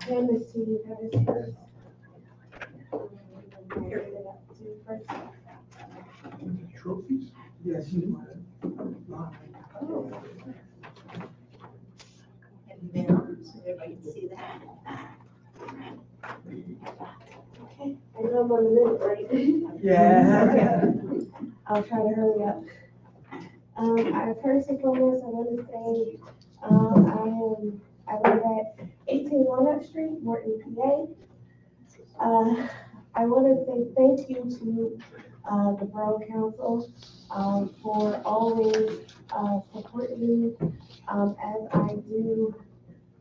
Hand this to you guys first. Trophies? Yes, you So everybody can see that. Okay, I know I'm on a minute, right? Yeah. I'll try to hurry up. First and foremost, I want to say, I live at 18 Walnut Street, Morton, PA. I want to say thank you to the Borough Council for always supporting me as I do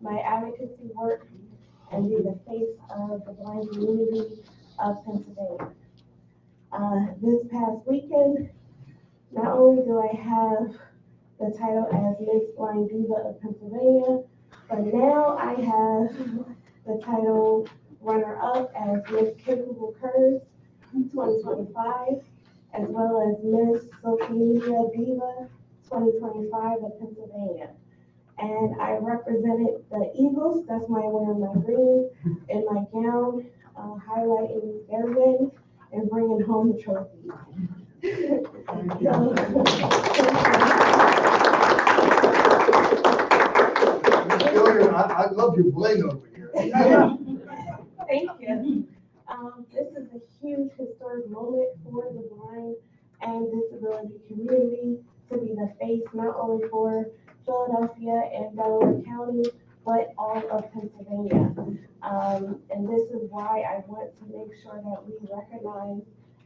my advocacy work and be the face of the blind community of Pennsylvania. This past weekend, not only do I have the title as Miss Blind Diva of Pennsylvania, but now I have the title runner-up as Miss Capable Curves 2025, as well as Miss Social Media Diva 2025 of Pennsylvania. And I represented the Eagles, that's why I'm wearing my green in my gown, highlighting their win and bringing home the trophy. I love your bling over here. Thank you. This is a huge historic moment for the blind and disability community to be the face not only for Philadelphia and Delaware County, but all of Pennsylvania. And this is why I want to make sure that we recognize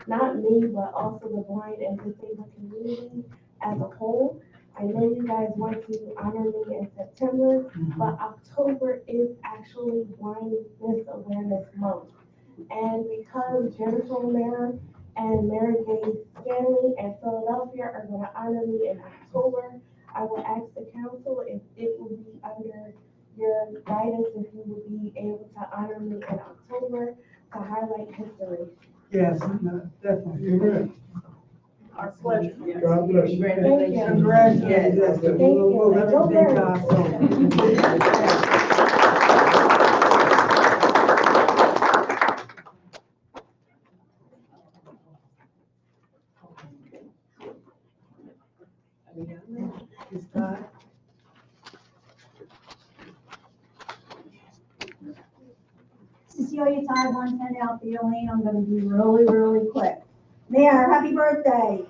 not me, but also the blind and disabled community as a whole. I know you guys want to honor me in September, but October is actually Blindness Awareness Month. And because Jennifer O'Mara and Mary Gay Stanley and Philadelphia are going to honor me in October, I will ask the council if it will be under your guidance, if you will be able to honor me in October to highlight history. Yes, definitely. Our pleasure. God bless you. Congratulations. Congratulations. Thank you. Let us thank God. Cecilia Todd, 110 Althea Lane. I'm gonna be really quick. Mayor, happy birthday.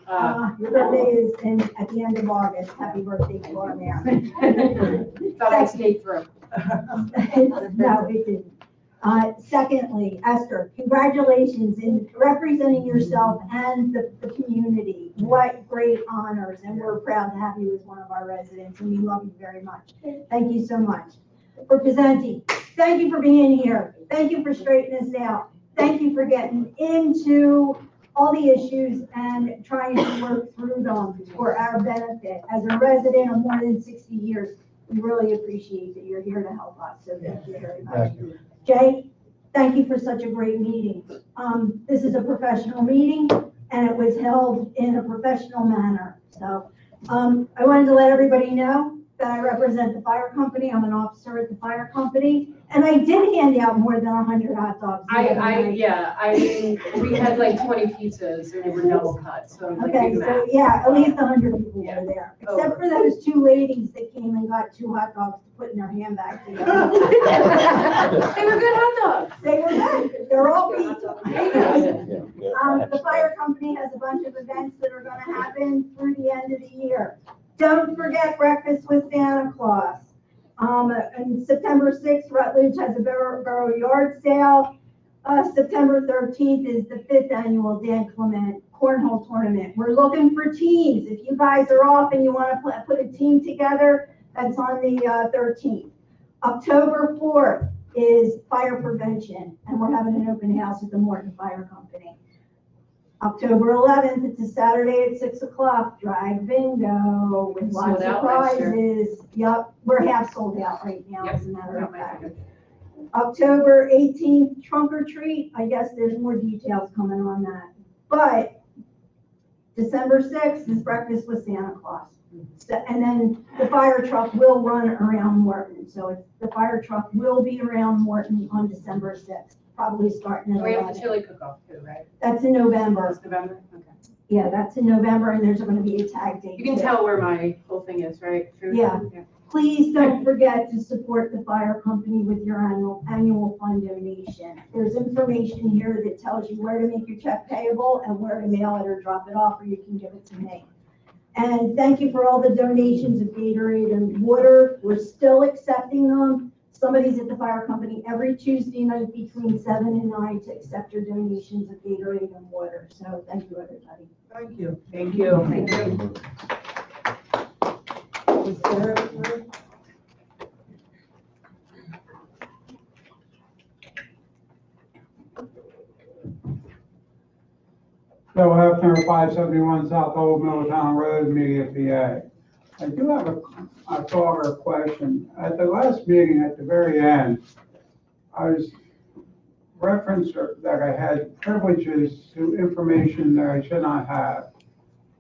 Your birthday is at the end of August. Happy birthday to our mayor. Thought I stayed through. No, it didn't. Secondly, Esther, congratulations in representing yourself and the community. What great honors, and we're proud to have you as one of our residents, and we love you very much. Thank you so much. For presenting, thank you for being here. Thank you for straightening us out. Thank you for getting into all the issues and trying to work through them for our benefit. As a resident of more than 60 years, we really appreciate that you're here to help us, so thank you very much. Thank you. Jay, thank you for such a great meeting. This is a professional meeting, and it was held in a professional manner. So I wanted to let everybody know that I represent the fire company. I'm an officer at the fire company, and I did hand out more than 100 hot dogs. We had like 20 pizzas and they were double cut, so. like, Okay, do the so math. yeah, at least 100 people Yeah. were there, except for those two ladies that came and got 2 hot dogs to put in their handbag together. They were good hot dogs. They were good. They're all pizza. The fire company has a bunch of events that are gonna happen through the end of the year. Don't forget Breakfast with Santa Claus. On September 6th, Rutledge has a borough yard sale. September 13th is the 5th annual Dan Clement Cornhole Tournament. We're looking for teams. If you guys are off and you wanna put a team together, that's on the 13th. October 4th is fire prevention, and we're having an open house at the Morton Fire Company. October 11th, it's a Saturday at 6 o'clock, drag bingo with lots Sold of out last year. prizes. Yep, we're half sold out right now, Yep, as a matter of got my fact. ticket. October 18th, trunk or treat. I guess there's more details coming on that. But December 6th is breakfast with Santa Claus. So, and then the fire truck will run around Morton. So the fire truck will be around Morton on December 6th, probably starting at We have the 11. chili cook-off too, right? That's in November. It's November, okay. Yeah, that's in November, and there's gonna be a tag date. You can too. tell where my whole thing is, right? Food? Yeah. Please don't forget to support the fire company with your annual fund donation. There's information here that tells you where to make your check payable and where to mail it or drop it off, or you can give it to me. And thank you for all the donations of Gatorade and water. We're still accepting them. Somebody's at the fire company every Tuesday night between 7 and 9 to accept your donations of Gatorade and water. So thank you, everybody. Thank you. Thank you. Thank you. Bill Hefner, 571 South Old Middletown Road, Media, PA. I do have a thought or a question. At the last meeting, at the very end, I was referenced that I had privileges to information that I should not have.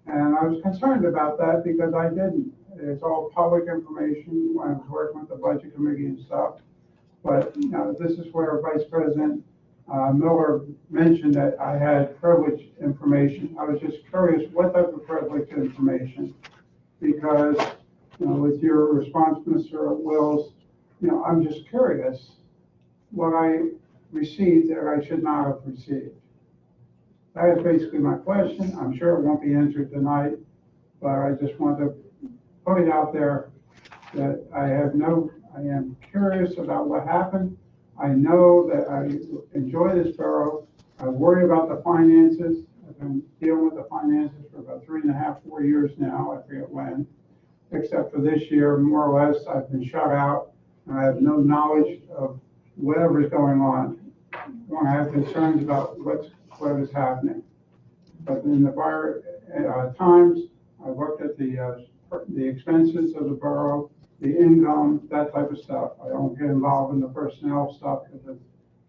And I was concerned about that because I didn't. It's all public information when I was working with the budget committee and stuff. But, you know, this is where Vice President Miller mentioned that I had privileged information. I was just curious what type of privileged information, because, you know, with your response, Mr. Wills, you know, I'm just curious what I received that I should not have received. That is basically my question. I'm sure it won't be answered tonight, but I just want to put it out there that I am curious about what happened. I know that I enjoy this borough. I worry about the finances. I've been dealing with the finances for about 3.5, 4 years now. I forget when, except for this year, more or less, I've been shut out. And I have no knowledge of whatever's going on. When I have concerns about what is happening. But in the prior times, I looked at the expenses of the borough, the income, that type of stuff. I don't get involved in the personnel stuff because it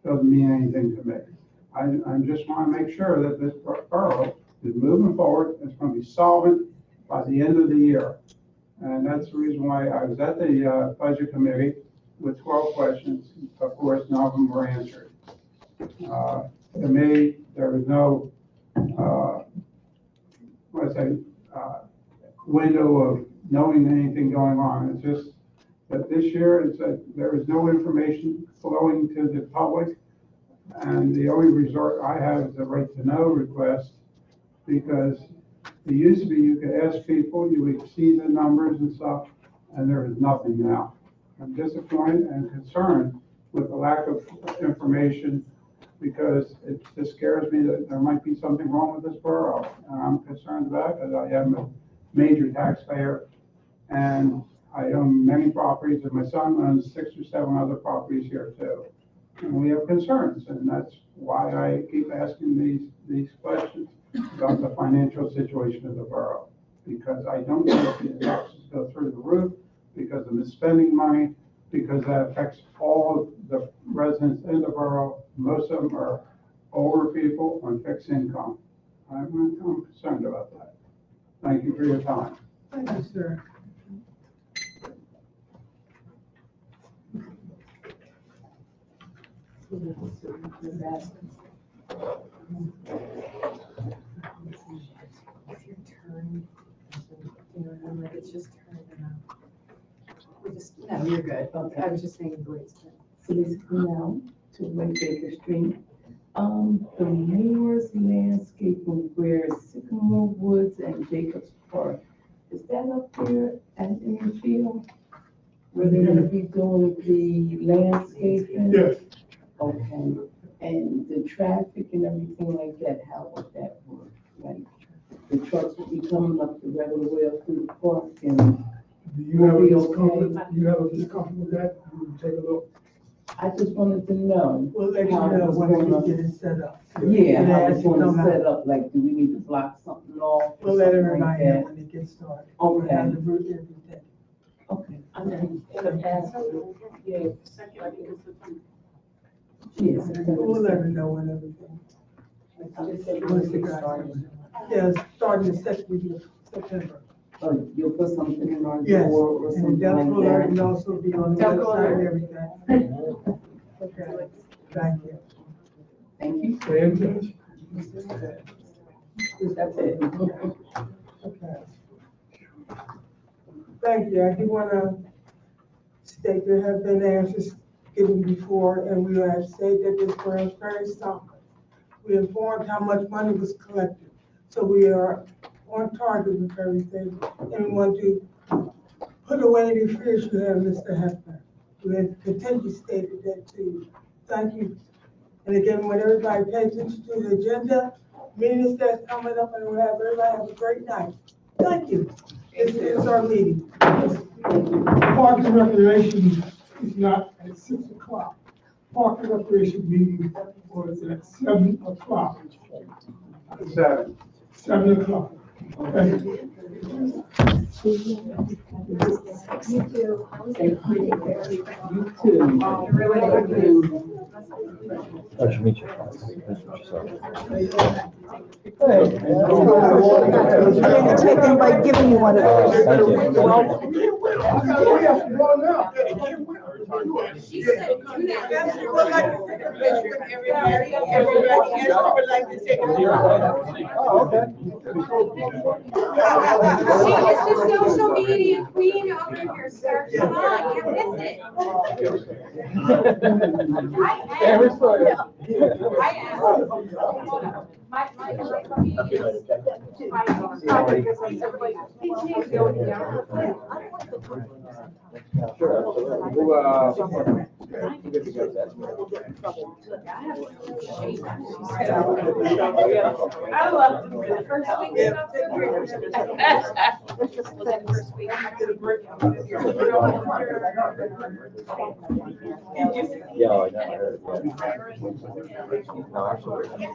doesn't mean anything to me. I just want to make sure that this borough is moving forward. It's going to be solvent by the end of the year. And that's the reason why I was at the budget committee with 12 questions. Of course, none of them were answered. To me, there was no, window of knowing anything going on. It's just that this year, there is no information flowing to the public. And the only resort I have is the right to know request, because it used to be you could ask people, you would see the numbers and stuff, and there is nothing now. I'm disappointed and concerned with the lack of information, because it just scares me that there might be something wrong with this borough. And I'm concerned about it because I am a major taxpayer and I own many properties, and my son owns 6 or 7 other properties here too. And we have concerns, and that's why I keep asking these questions about the financial situation of the borough. Because I don't know if the taxes go through the roof, because of misspending money, because that affects all of the residents in the borough. Most of them are older people on fixed income. I'm concerned about that. Thank you for your time. Thank you, sir. It's just turned around. No, you're good. Okay. I was just saying the way it's been. Please come out to West Baker Street. The Moore's Landscaping, where Sycamore Woods and Jacobs Park, is that up there at the field? Where they're gonna be doing the landscaping? Yes. Okay, and the traffic and everything like that, how would that work? Like, the trucks will be coming up the regular way up through the park and. Do you have a discussion with that? You can take a look. I just wanted to know. We'll let you how know it's when we gonna- get it set up. Yeah, how As it's you gonna come set out. up, like, do we need to block something off? or We'll let something like everybody know that? when it gets started. Okay. We'll have the route everything. Okay. In the past, yeah, second, I think it's September. We'll let her know when everything. Yeah, starting the second week of September. You'll put something in our Yes, door or and something Delco like alert that. will also be on the Delco website and alert. everything. Okay, thank you. Thank you. That's it. Okay. Thank you. I do want to state there have been answers given before, and we have said that this borough is very solid. We informed how much money was collected, so we are on target with everything, and we want to put away any fears you have, Mr. Hefner. We have continued stated that too. Thank you. And again, when everybody pays attention to the agenda, meetings that's coming up, and we'll have everybody have a great night. Thank you. This is our meeting. Parks and Recreation is not at 6 o'clock. Park and Recreation meeting was at 7 o'clock. 7 o'clock. Okay. You too. Nice to meet you. Taken by giving you one of those. Thank you. She said, come down. Everybody would like to take a picture. Oh, okay. She is the social media queen over here, sir. Come on, you missed it. I am. My I love the first week of October. First week. Yeah, I know. No, absolutely.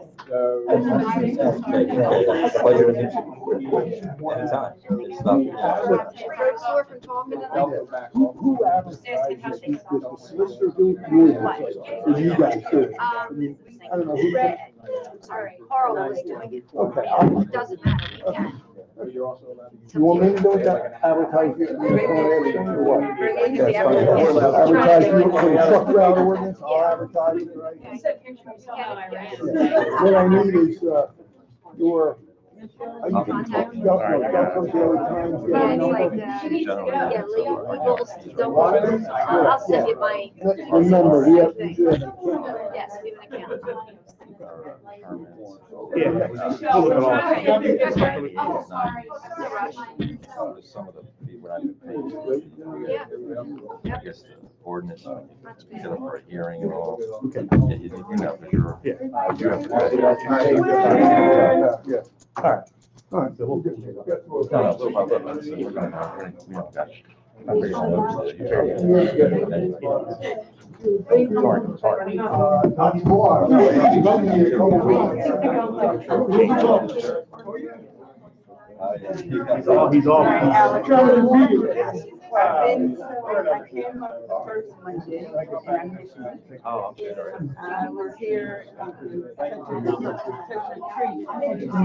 Pleasure to meet you. Anytime. It's not, Who advertises this? Does the solicitor do it? Or you guys do it? I mean, I don't know who. Sorry, Carl was doing it. Okay. It doesn't matter, we can. You want me to do it, advertise you or what? Advertise you for the truck route ordinance, I'll advertise it, right? What I need is, your. Contact. Delco Daily Times, get a number. I'll send you my. Remember, we have to do it. Yes, we have an account. Oh, sorry. some of the people are not even paying. I guess the ordinance, get up for a hearing and all. Yeah, you know for sure. Yeah. You have to. Yeah. All right. All right, so we'll get. No, we're gonna have, we don't got. I figured I noticed that. Sorry. Not more. Oh, he's off. I've been, I came up the first Monday, and I missed it. Oh, I'm sorry. I was here, such a treat.